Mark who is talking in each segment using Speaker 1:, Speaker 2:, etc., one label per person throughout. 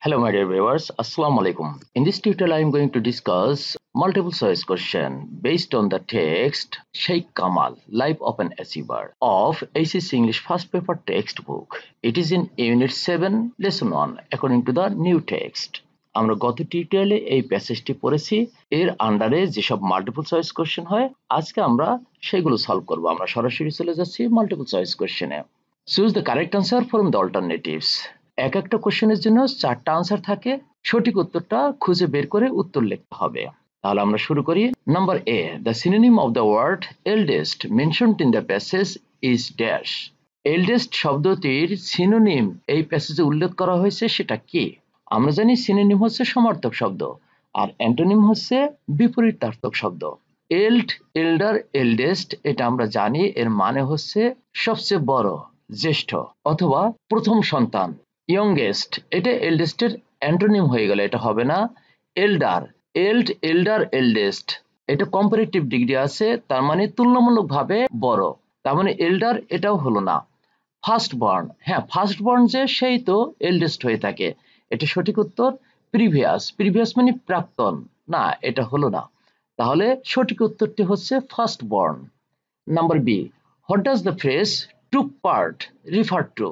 Speaker 1: Hello, my dear viewers. Assalamu alaikum. In this tutorial, I am going to discuss multiple choice question based on the text Sheikh Kamal, Life of an Achiever of ACC English First Paper textbook. It is in Unit 7, Lesson 1, according to the new text. আমরা গত টিউটোরিয়ালে এই প্যাসেজটি পড়েছি। এর আন্ডারে যেসব multiple choice question হয় আজকে আমরা সেগুলো সলভ করব। আমরা সরাসরি চলে যাচ্ছি মাল্টিপল চয়েস কোশ্চেনে। Choose the correct answer from the alternatives. এক একটা কোশ্চেনের জন্য 4টা আনসার থাকে, সঠিক উত্তরটা খুঁজে বের করে উত্তর লিখতে হবে। তাহলে আমরা শুরু করি। Number A, the synonym of the word eldest mentioned in the passage is dash. Eldest শব্দটির সিনোনিম এই প্যাসেজে উল্লেখ করা হয়েছে, সেটা কি? আমরা জানি সিনোনিম হচ্ছে সমার্থক শব্দ আর অ্যান্টোনিম হচ্ছে বিপরীতার্থক শব্দ। এল্ড, এল্ডার, এল্ডেস্ট এটা আমরা জানি এর মানে হচ্ছে সবচেয়ে বড়, জ্যেষ্ঠ অথবা প্রথম সন্তান। ইয়ংগেস্ট এটা এল্ডেস্টের অ্যান্টোনিম হয়ে গেল, এটা হবে না। এল্ডার, এল্ড, এল্ডার, এল্ডেস্ট এটা কম্পারেটিভ ডিগ্রি আছে, তার মানে তুলনামূলকভাবে বড়, তার মানে এল্ডার এটাও হলো না। ফার্স্ট বর্ন, হ্যাঁ ফার্স্ট বর্ন যে সেই তো এল্ডেস্ট হয়ে থাকে, এটা সঠিক উত্তর। প্রিভিয়াস, প্রিভিয়াস মানে প্রাক্তন, না এটা হলো না। তাহলে সঠিক উত্তরটি হচ্ছে first born. Number B, what does the phrase took part refer to?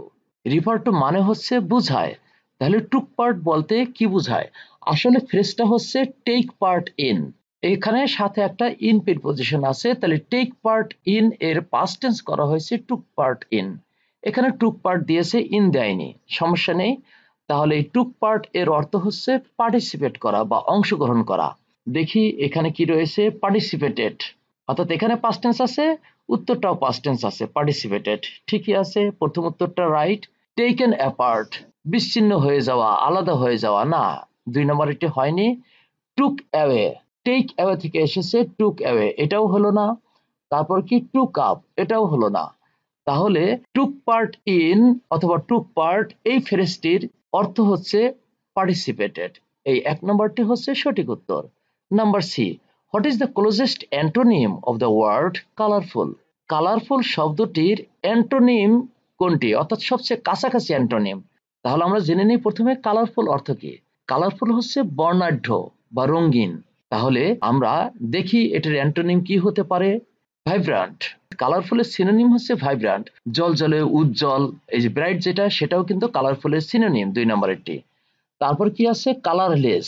Speaker 1: Refer to মানে হচ্ছে বুঝায়, তাহলে টুক পার্ট বলতে কি বুঝায়? আসলে ফ্রেজটা হচ্ছে টেক পার্ট ইন, এখানে সাথে একটা ইন প্রিপজিশন আছে, তাহলে টেক পার্ট ইন এর পাস্ট টেন্স করা হয়েছে টুক পার্ট ইন। এখানে টুক পার্ট দিয়েছে, ইন দেয়নি, সমস্যা নেই। তাহলে এই টুক পার্ট এর অর্থ হচ্ছে পার্টিসিপেট করা বা অংশগ্রহণ করা। দেখি এখানে কি রয়েছে, পার্টিসিপেটেড, অর্থাৎ এখানে পাস্ট টেন্স আছে, উত্তরটাও পাস্ট টেন্স আছে, পার্টিসিপেটেড ঠিকই আছে, প্রথম উত্তরটা রাইট। টেকেন অ্যাপার্ট বিচ্ছিন্ন হয়ে যাওয়া, আলাদা হয়ে যাওয়া, না 2 নম্বর এটি হয়নি। টুক অ্যাওয়ে, টেক অ্যাওয়ে থেকে এসেছে টুক অ্যাওয়ে, এটাও হলো না। তারপর কি টুক আপ, এটাও হলো না। তাহলে টুক পার্ট ইন অথবা টুক পার্ট এই ফ্রেজটির অর্থ হচ্ছে পার্টিসিপেটেড, এই 1 নম্বরটি হচ্ছে সঠিক উত্তর। Number C, what is the closest antonym of the word colourful? Colourful শব্দটির অ্যান্টোনিম কোনটি, অর্থাৎ সবচেয়ে কাছাকাছি অ্যান্টোনিম? তাহলে আমরা জেনে নিই প্রথমে কালারফুল অর্থ কি। কালারফুল হচ্ছে বর্ণাঢ্য বা রঙিন। তাহলে আমরা দেখি এটার অ্যান্টোনিম কি হতে পারে। ভাইব্রান্ট, কালারফুলের সিনোনিম হচ্ছে ভাইব্রান্ট, জলজলে, উজ্জ্বল, এই যে ব্রাইট যেটা সেটাও কিন্তু কালারফুলের সিনোনিম 2 নম্বরেরটি। তারপর কি আছে, কালারলেস।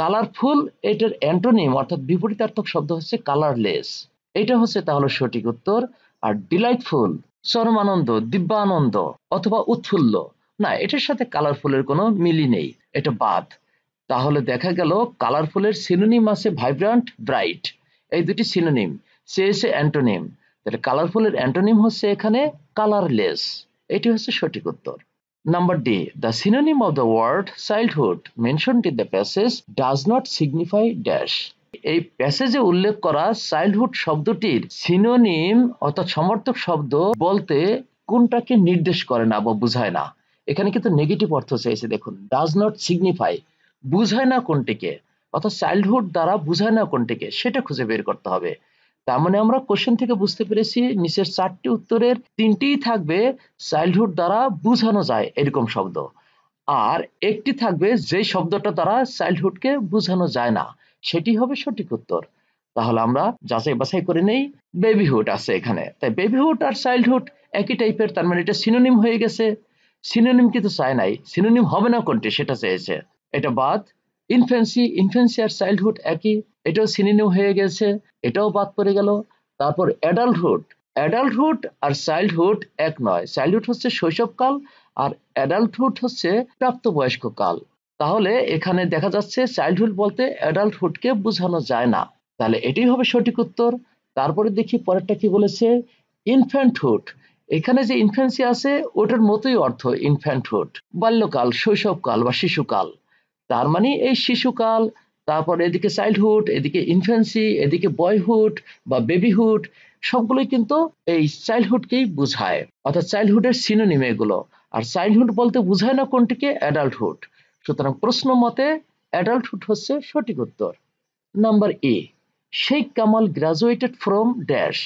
Speaker 1: কালারফুল এটার অ্যান্টোনিম অর্থাৎ বিপরীতার্থক শব্দ হচ্ছে কালারলেস, এটা হচ্ছে তাহলে সঠিক উত্তর। আর ডিলাইটফুল চরমানন্দ, দিব্যানন্দ অথবা উৎফুল্ল, না এটার সাথে কালারফুলের কোনো মিলই নেই, এটা বাদ। তাহলে দেখা গেল কালারফুলের সিনোনিম আছে ভাইব্রান্ট, ব্রাইট, এই দুটি সিনোনিম, সে এসে অ্যান্টোনিম, তাহলে কালারফুলের অ্যান্টোনিম হচ্ছে এখানে কালারলেস, এটি হচ্ছে সঠিক উত্তর। Number D, the synonym of the word childhood mentioned in the passage does not signify dash. এই প্যাসেজে উল্লেখ করা চাইল্ডহুড শব্দটির সিনোনিম অর্থাৎ সমর্থক শব্দ বলতে কোনটাকে নির্দেশ করে না বা বুঝায় না। এখানে কিন্তু নেগেটিভ অর্থ চাইছে, দেখুন ডাজ নট সিগনিফাই, বুঝায় না কোনটিকে, অর্থাৎ চাইল্ডহুড দ্বারা বুঝায় না কোনটিকে সেটা খুঁজে বের করতে হবে। তার মানে আমরা কোশ্চেন থেকে বুঝতে পেরেছি নিচের 4টি উত্তরের 3টিই থাকবে চাইল্ডহুড দ্বারা বোঝানো যায় এরকম শব্দ, আর একটি থাকবে যে শব্দটা দ্বারা চাইল্ডহুডকে বোঝানো যায় না, সেটি হবে সঠিক উত্তর। তাহলে আমরা যাচাই বাছাই করে নেই, বেবিহুড আছে এখানে, তাই বেবিহুড আর চাইল্ডহুড একই টাইপের, তার মানে এটা সিনোনিম হয়ে গেছে। সিনোনিম কিন্তু চায় নাই, সিনোনিম হবে না কোনটি সেটা চেয়েছে, এটা বাদ। ইনফ্যান্সি, ইনফ্যান্সি আর চাইল্ডহুড একই, এটাও সিনোনিম হয়ে গেছে, এটাও বাদ পড়ে গেল। তারপর অ্যাডাল্টহুড, অ্যাডাল্টহুড আর চাইল্ডহুড এক নয়, চাইল্ডহুড হচ্ছে শৈশবকাল আর অ্যাডাল্টহুড হচ্ছে প্রাপ্তবয়স্ক কাল। তাহলে এখানে দেখা যাচ্ছে চাইল্ডহুড বলতে অ্যাডাল্টহুডকে বোঝানো যায় না, তাহলে এটাই হবে সঠিক উত্তর। তারপরে দেখি পরেরটা কি বলেছে, ইনফ্যান্টহুড, এখানে যে ইনফ্যান্সি আছে ওটার মতোই অর্থ ইনফ্যান্টহুড, বাল্যকাল, শৈশবকাল বা শিশুকাল, তার মানে এই শিশুকাল, তারপর এদিকে চাইল্ডহুড, এদিকে ইনফ্যান্সি, এদিকে বয়হুড বা বেবিহুড, সবগুলোই কিন্তু এই চাইল্ডহুডকেই বোঝায়, অর্থাৎ চাইল্ডহুডের সিনোনিম এগুলো। আর চাইল্ডহুড বলতে বোঝায় না কোনটিকে, অ্যাডাল্টহুড, সুতরাং প্রশ্ন মতে অ্যাডাল্টহুড হচ্ছে সঠিক উত্তর। Number A, Sheikh Kamal graduated from dash.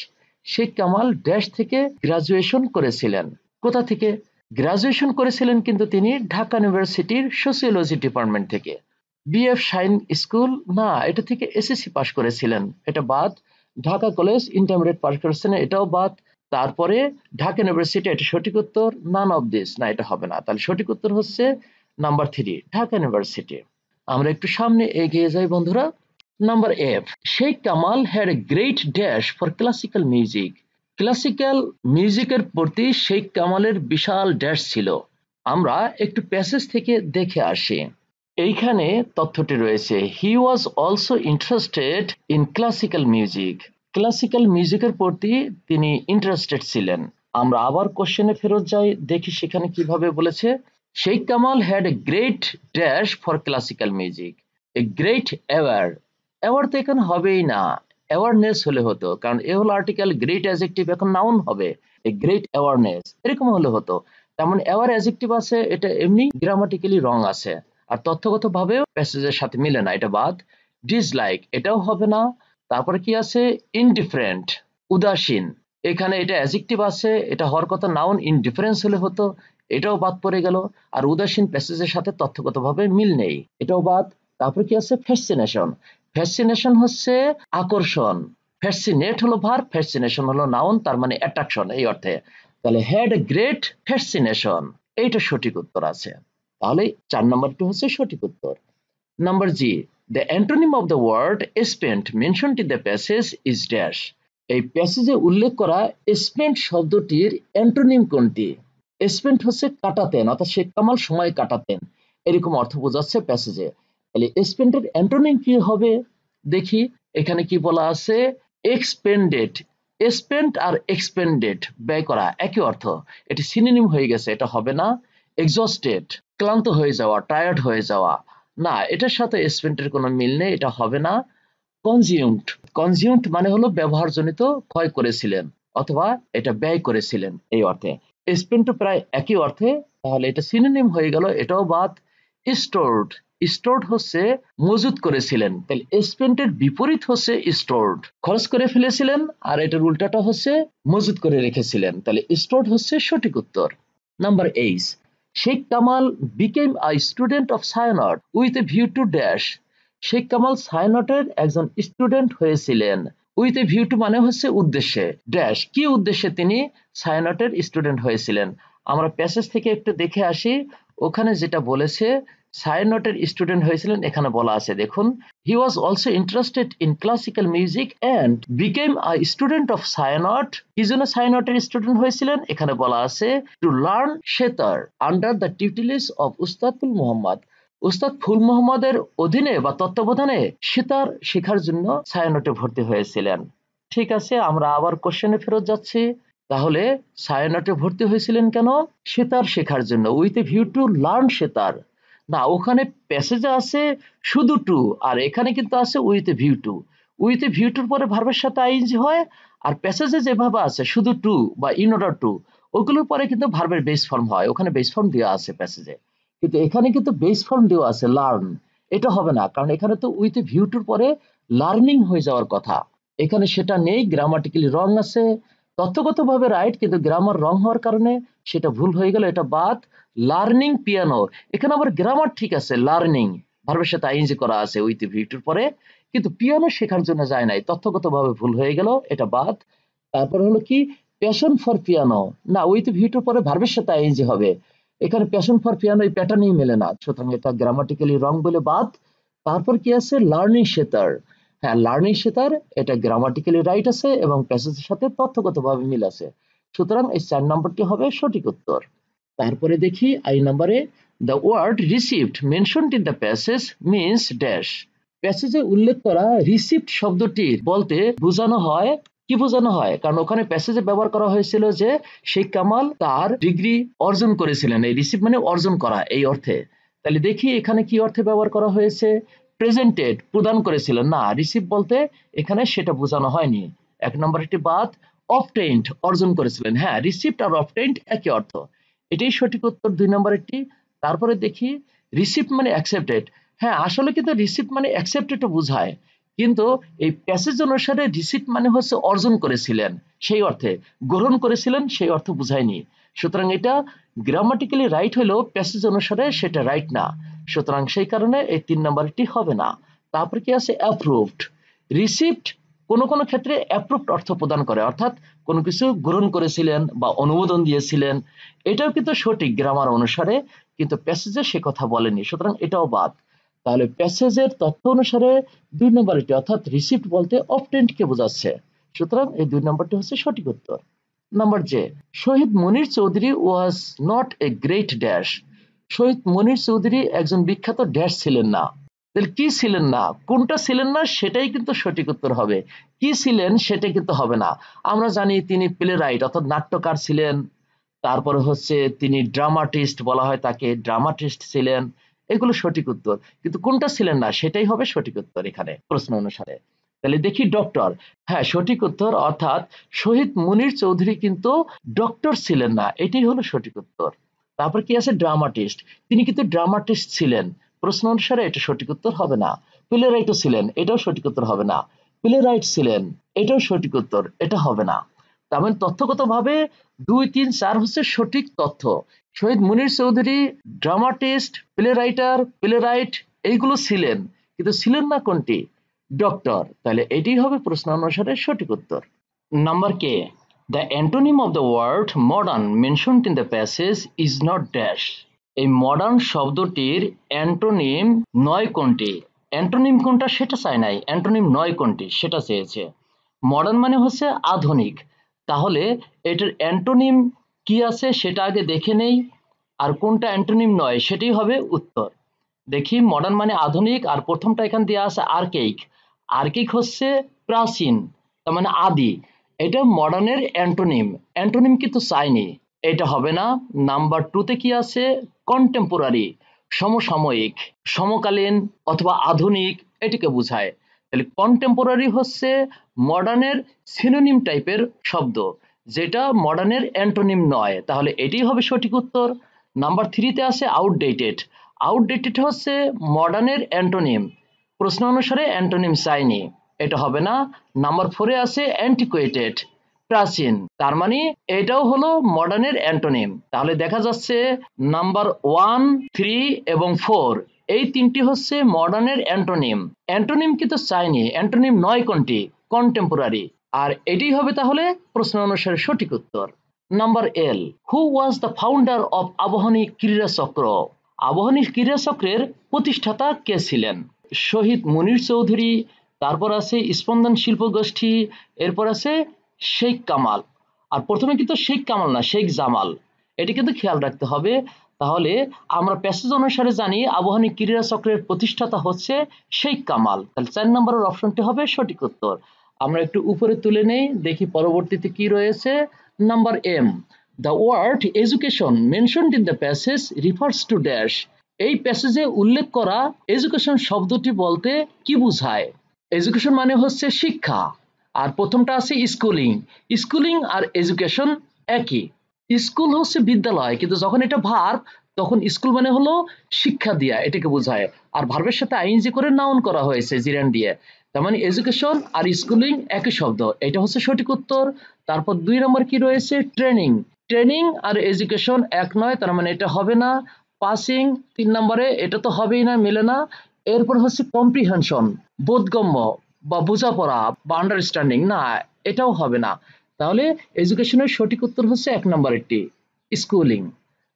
Speaker 1: Sheikh Kamal dash থেকে গ্রাজুয়েশন করেছিলেন, কোথা থেকে? গ্রাজুয়েশন করেছিলেন কিন্তু তিনি ঢাকা ইউনিভার্সিটির সোসিওলজি ডিপার্টমেন্ট থেকে। বিএফ শাইন স্কুল, না, এটা থেকে এসএসসি পাশ করেছিলেন, এটা বাদ। ঢাকা কলেজ ইন্টারমিডিয়েট পাশ করেছেন, এটাও বাদ। তারপরে ঢাকা ইউনিভার্সিটি, এটা সঠিক উত্তর। নান অফ দিস, না, এটা হবে না। তাহলে সঠিক উত্তর হচ্ছে নাম্বার 3, ঢাকা ইউনিভার্সিটি। আমরা একটু সামনে এগিয়ে যাই বন্ধুরা। Number F, Sheikh Kamal had a great dash for classical music. Classical মিউজিকের প্রতি শেখ কামালের বিশাল ড্যাশ ছিল। আমরা একটু প্যাসেজ থেকে দেখে আসি। এইখানে তথ্যটি রয়েছে, he was also interested in classical music. Classical মিউজিকের প্রতি তিনি ইন্টারেস্টেড ছিলেন। আমরা আবার কোশ্চেনে ফেরত যাই, দেখি সেখানে কিভাবে বলেছে। Sheikh Kamal had a great dash for classical music. A great award, award তো এখানে হবেই না, অ্যাওয়ারনেস হলে হতো, কারণ এ হলো আর্টিকেল, গ্রেট অ্যাজেক্টিভ এখন নাউন হবে। এ গ্রেট অ্যাওয়ারনেস এরকম হলে হতো। তেমন অ্যাওয়ার অ্যাজেক্টিভ আছে, এটা এমনি গ্রামাটিক্যালি রং আছে, আর তথ্যগত ভাবেও প্যাসেজের সাথে মিলে না, এটা বাদ। ডিসলাইক, এটাও হবে না। তারপরে কি আছে, ইনডিফারেন্ট, উদাসীন, এখানে এটা অ্যাজেক্টিভ আছে, এটা হওয়ার কথা নাউন, ইনডিফারেন্স হলে হতো, এটাও বাদ পড়ে গেল। আর উদাসীন প্যাসেজের সাথে তথ্যগত ভাবে মিল নেই, এটাও বাদ। তারপরে কি আছে, ফ্যাসিনেশন। ফ্যাসিনেশন হচ্ছে আকর্ষণ, ফ্যাসিনেট হলো ভার্ব, ফ্যাসিনেশন হলো নাউন, তার মানে অ্যাট্রাকশন এই অর্থে। তাহলে হ্যাড এ গ্রেট ফ্যাসিনেশন, এইটা সঠিক উত্তর আছে। তাহলে 4 নম্বরটি হচ্ছে সঠিক উত্তর। Number G, the antonym of the word spent mentioned in the passage is dash. এই প্যাসেজে উল্লেখ করা স্পেন্ট শব্দটির অ্যান্টোনিম কোনটি? স্পেন্ট হচ্ছে কাটাতেন, অর্থাৎ শেখ কামাল সময় কাটাতেন, এরকম অর্থ বোঝাচ্ছে প্যাসেজে। তাহলে স্পেন্টের অ্যান্টোনিম কি হবে দেখি। এখানে কি বলা আছে, এক্সপেন্ডেড। স্পেন্ট আর এক্সপেন্ডেড, ব্যয় করা, একই অর্থ, এটি সিনোনিম হয়ে গেছে, এটা হবে না। এক্সস্টেড, ক্লান্ত হয়ে যাওয়া, টায়ার্ড হয়ে যাওয়া, না, এটার সাথে স্পেন্টের কোনো মিল নেই, এটা হবে না। কনজিউমড, কনজিউমড মানে হলো ব্যবহারজনিত, ক্ষয় করেছিলেন অথবা এটা ব্যয় করেছিলেন এই অর্থে। স্পেন্ট প্রায় একই অর্থে, তাহলে এটা সিনোনিম হয়ে গেল, এটাও বাদ। স্টোরড, স্টোরড হচ্ছে মজুত করেছিলেন, তাহলে স্পেন্টের বিপরীত হচ্ছে স্টোরড, খরচ করে ফেলেছিলেন, আর এটার উল্টাটা হচ্ছে মজুত করে রেখেছিলেন, তাহলে স্টোরড হচ্ছে সঠিক উত্তর। Number 8, Sheikh Kamal became a student of সায়নট with a view to dash. Sheikh Kamal সায়নটের একজন স্টুডেন্ট হয়েছিলেন, উইথ এ ভিউ টু মানে হচ্ছে উদ্দেশ্যে, ড্যাশ, কি উদ্দেশ্যে তিনি সায়নটের স্টুডেন্ট হয়েছিলেন। আমরা প্যাসেজ থেকে একটু দেখে আসি, ওখানে যেটা বলেছে সায়নটের স্টুডেন্ট হয়েছিলেন, এখানে বলা আছে দেখুন, he was also interested in classical music and became a student of সায়নট। কি জন্য সায়নটের স্টুডেন্ট হয়েছিলেন, এখানে বলা আছে to learn sitar under the tutelage of Ustad Phool Mohammad. উস্তাদ ফুল মোহাম্মদের অধীনে বা তত্ত্বাবধানে সেতার শেখার জন্য সায়নটে ভর্তি হয়েছিলেন। ঠিক আছে, আমরা আবার কোশ্চেনে ফেরত যাচ্ছি। তাহলে সায়নটে ভর্তি হয়েছিলেন কেন? সেতার শেখার জন্য, with a view two learn sitar. না, ওখানে প্যাসেজে আছে শুধু টু, আর এখানে কিন্তু আছে with a view to. With a view টুর পরে ভার্বের সাথে আইএনজি হয়, আর প্যাসেজে যেভাবে আছে শুধু টু বা ইন অর্ডার টু, ওগুলোর পরে কিন্তু ভার্বের বেস ফর্ম হয়, ওখানে বেস ফর্ম দেওয়া আছে প্যাসেজে, কিন্তু এখানে কিন্তু বেস ফর্ম দেওয়া আছে লার্ন। এটা হবে না, কারণ এখানে তো উইথ এ ভিউ টুর পরে লার্নিং হয়ে যাওয়ার কথা, এখানে সেটা নেই, গ্রামাটিক্যালি রং আছে। তথ্যগতভাবে রাইট, কিন্তু গ্রামার রং হওয়ার কারণে সেটা ভুল হয়ে গেল, এটা বাদ। লার্নিং পিয়ানো, এখানে আবার গ্রামার ঠিক আছে, লার্নিং ভার্বের সাথে আইএনজি করা আছে উইথ ভিউটির পরে, কিন্তু পিয়ানো শেখার জন্য যায় নাই, তথ্যগতভাবে ভুল হয়ে গেল, এটা বাদ। তারপর হলো কি, প্যাশন ফর পিয়ানো, না, উইথ ভিউটির পরে ভার্বের সাথে আইএনজি হবে, এখানে প্যাশন ফর পিয়ানো এই প্যাটার্নই মেলে না, সুতরাং এটা গ্রামাটিক্যালি রং বলে বাদ। তারপর কি আছে, লার্নিং সেতার। হ্যাঁ, লার্নিং সেতার, এটা গ্রামাটিক্যালি রাইট আছে এবং প্যাসেজের সাথে তথ্যগতভাবে মিল আছে, সুতরাং এই 4 নম্বরটি হবে সঠিক উত্তর। তারপরে দেখি আই নম্বরে, the word received mentioned in the passage means dash. প্যাসেজে উল্লেখ করা রিসিভড শব্দটি বলতে বোঝানো হয়, কি বোঝানো হয়, কারণ ওখানে প্যাসেজে ব্যবহার করা হয়েছিল যে শেখ কামাল তার ডিগ্রি অর্জন করেছিলেন, এই রিসিভ মানে অর্জন করা এই অর্থে। তাহলে দেখি এখানে কি অর্থে ব্যবহার করা হয়েছে, প্রেজেন্টেড, প্রদান করেছিলেন, না, রিসিভ বলতে এখানে সেটা বোঝানো হয়নি, 1 নম্বরটি বাদ। অবটেইনড, অর্জন করেছিলেন, হ্যাঁ, রিসিভড আর অবটেইনড একই অর্থ, এটাই সঠিক উত্তর 2 নম্বরেরটি। তারপরে দেখি, রিসিপ্ট মানে অ্যাকসেপ্টেড, হ্যাঁ, আসলে কিন্তু রিসিপ্ট মানে অ্যাকসেপ্টেড বোঝায়, কিন্তু এই প্যাসেজ অনুসারে রিসিপ্ট মানে হচ্ছে অর্জন করেছিলেন সেই অর্থে, গ্রহণ করেছিলেন সেই অর্থ বুঝায়নি, সুতরাং এটা গ্রামাটিক্যালি রাইট হলেও প্যাসেজ অনুসারে সেটা রাইট না, সুতরাং সেই কারণে এই 3 নাম্বারটি হবে না। তারপর কি আছে অ্যাপ্রুভড। রিসিভড কোনো কোনো ক্ষেত্রে অ্যাপ্রুভড অর্থ প্রদান করে, অর্থাৎ কোনো কিছু গ্রহণ করেছিলেন বা অনুমোদন দিয়েছিলেন, এটাও কিন্তু সঠিক গ্রামার অনুসারে, কিন্তু প্যাসেজে সে কথা বলেনি, সুতরাং এটাও বাদ। তাহলে প্যাসেজের তথ্য অনুসারে 2 নম্বরটি অর্থাৎ রিসিভড বলতে অবটেন্ডকে বোঝাচ্ছে, সুতরাং এই 2 নম্বরটি হচ্ছে সঠিক উত্তর। Number J, Shahid Munir Chowdhury was not a great dash. Shahid Munir Chowdhury একজন বিখ্যাত ড্যাশ ছিলেন না। তাহলে কি ছিলেন না, কোনটা ছিলেন না সেটাই কিন্তু সঠিক উত্তর হবে, কি ছিলেন সেটা কিন্তু হবে না। আমরা জানি তিনি প্লে রাইট অর্থাৎ নাট্যকার ছিলেন, তারপরে হচ্ছে তিনি ড্রামাটিস্ট বলা হয় তাকে, ড্রামাটিস্ট ছিলেন, এগুলো সঠিক উত্তর, কিন্তু কোনটা ছিলেন না সেটাই হবে সঠিক উত্তর এখানে প্রশ্ন অনুসারে। তাহলে দেখি ডক্টর, হ্যাঁ সঠিক উত্তর, অর্থাৎ শহীদ মুনির চৌধুরী কিন্তু ডক্টর ছিলেন না, এটাই হলো সঠিক উত্তর। তারপর কি আছে ড্রামাটিস্ট, তিনি কিন্তু ড্রামাটিস্ট ছিলেন, প্রশ্ন অনুসারে এটা সঠিক উত্তর হবে না। প্লে রাইটও ছিলেন, এটাও সঠিক উত্তর হবে না। প্লে রাইট ছিলেন, এটাও সঠিক উত্তর, এটা হবে না। তার মানে তথ্যগতভাবে 2, 3, 4 হচ্ছে সঠিক তথ্য। Shahid Munir Chowdhury dramatist, play writer, playwright এইগুলো ছিলেন, কিন্তু ছিলেন না কোনটি, ডক্টর। তাহলে এটি হবে প্রশ্ন অনুসারে সঠিক উত্তর। Number K, the antonym of the word modern mentioned in the passage is not dash. এই মডার্ন শব্দটির অ্যান্টোনিম নয় কোনটি, অ্যান্টোনিম কোনটা সেটা চাই নাই, অ্যান্টোনিম নয় কোনটি সেটা চেয়েছে। মডার্ন মানে হচ্ছে আধুনিক, তাহলে এটার অ্যান্টোনিম কি আছে সেটা আগে দেখে নেই, আর কোনটা অ্যান্টোনিম নয় সেটাই হবে উত্তর। দেখি মডার্ন মানে আধুনিক, আর প্রথমটা এখানে দেওয়া আছে আর্কেইক, আর্কেইক হচ্ছে প্রাচীন, তার মানে আদি, এটা মডার্নের অ্যান্টোনিম, অ্যান্টোনিম কিন্তু চাইনি, এটা হবে না। নাম্বার 2 তে কি আছে কন্টেম্পোরারি, সমসাময়িক, সমকালীন অথবা আধুনিক এটিকে বোঝায়, তাহলে কন্টেম্পোরারি হচ্ছে মডার্নের সিনোনিম টাইপের শব্দ, যেটা মডার্নের অ্যান্টোনিম নয়, তাহলে এটাই হবে সঠিক উত্তর। নাম্বার 3 তে আছে আউটডেটেড, আউটডেটেড হচ্ছে মডার্নের অ্যান্টোনিম, প্রশ্ন অনুসারে অ্যান্টোনিম চাইনি, এটা হবে না। নাম্বার 4 এ আছে অ্যান্টিকুয়েটেড, প্রাচীন, তার মানে এটাও হলো মডার্নের অ্যান্টোনিম, তাহলে দেখা যাচ্ছে নাম্বার 1, 3 এবং 4 এই তিনটি হচ্ছে মডার্নের অ্যান্টোনিম, অ্যান্টোনিম কিন্তু চাইনি, অ্যান্টোনিম নয় কোনটি, কন্টেম্পোরারি, আর এটাই হবে তাহলে প্রশ্ন অনুসারে সঠিক উত্তর। Number L, who was the founder of Abahani ক্রীড়া চক্র। আবাহনী ক্রীড়া চক্রের প্রতিষ্ঠাতা কে ছিলেন, শহীদ মুনির চৌধুরী, তারপর আছে স্পন্দন শিল্প গোষ্ঠী, এরপর আছে শেখ কামাল, আর প্রথমে কিন্তু শেখ কামাল না শেখ জামাল, এটি কিন্তু খেয়াল রাখতে হবে। তাহলে আমরা প্যাসেজ অনুসারে জানি আবাহনী ক্রীড়া চক্রের প্রতিষ্ঠাতা হচ্ছে শেখ কামাল, তাহলে 4 নম্বরের অপশনটি হবে সঠিক উত্তর। আমরা একটু উপরে তুলে নেই, দেখি পরবর্তীতে কি রয়েছে। Number M, the word education mentioned in the passage refers to dash. এই প্যাসেজে উল্লেখ করা এডুকেশন শব্দটি বলতে কি বোঝায়, এডুকেশন মানে হচ্ছে শিক্ষা, আর প্রথমটা আছে স্কুলিং, স্কুলিং আর এডুকেশন একই, স্কুল হচ্ছে বিদ্যালয়, কিন্তু যখন এটা ভার্ব তখন স্কুল মানে হলো শিক্ষা দিয়া, এটাকে বোঝায়, আর ভার্বের সাথে আইএনজি করে নাউন করা হয়েছে জিরান দিয়ে, তার মানে এডুকেশন আর স্কুলিং একই শব্দ, এটা হচ্ছে সঠিক উত্তর। তারপর 2 নম্বর কি রয়েছে ট্রেনিং, ট্রেনিং আর এডুকেশন এক নয়, তার মানে এটা হবে না। পাসিং 3 নম্বরে, এটা তো হবেই না, মেলে না। এরপর হচ্ছে কম্প্রিহেনশন, বোধগম্য বা বোঝাপড়া বা আন্ডারস্ট্যান্ডিং, না এটাও হবে না, তাহলে এডুকেশনের সঠিক উত্তর হচ্ছে 1 নম্বরেরটি schooling.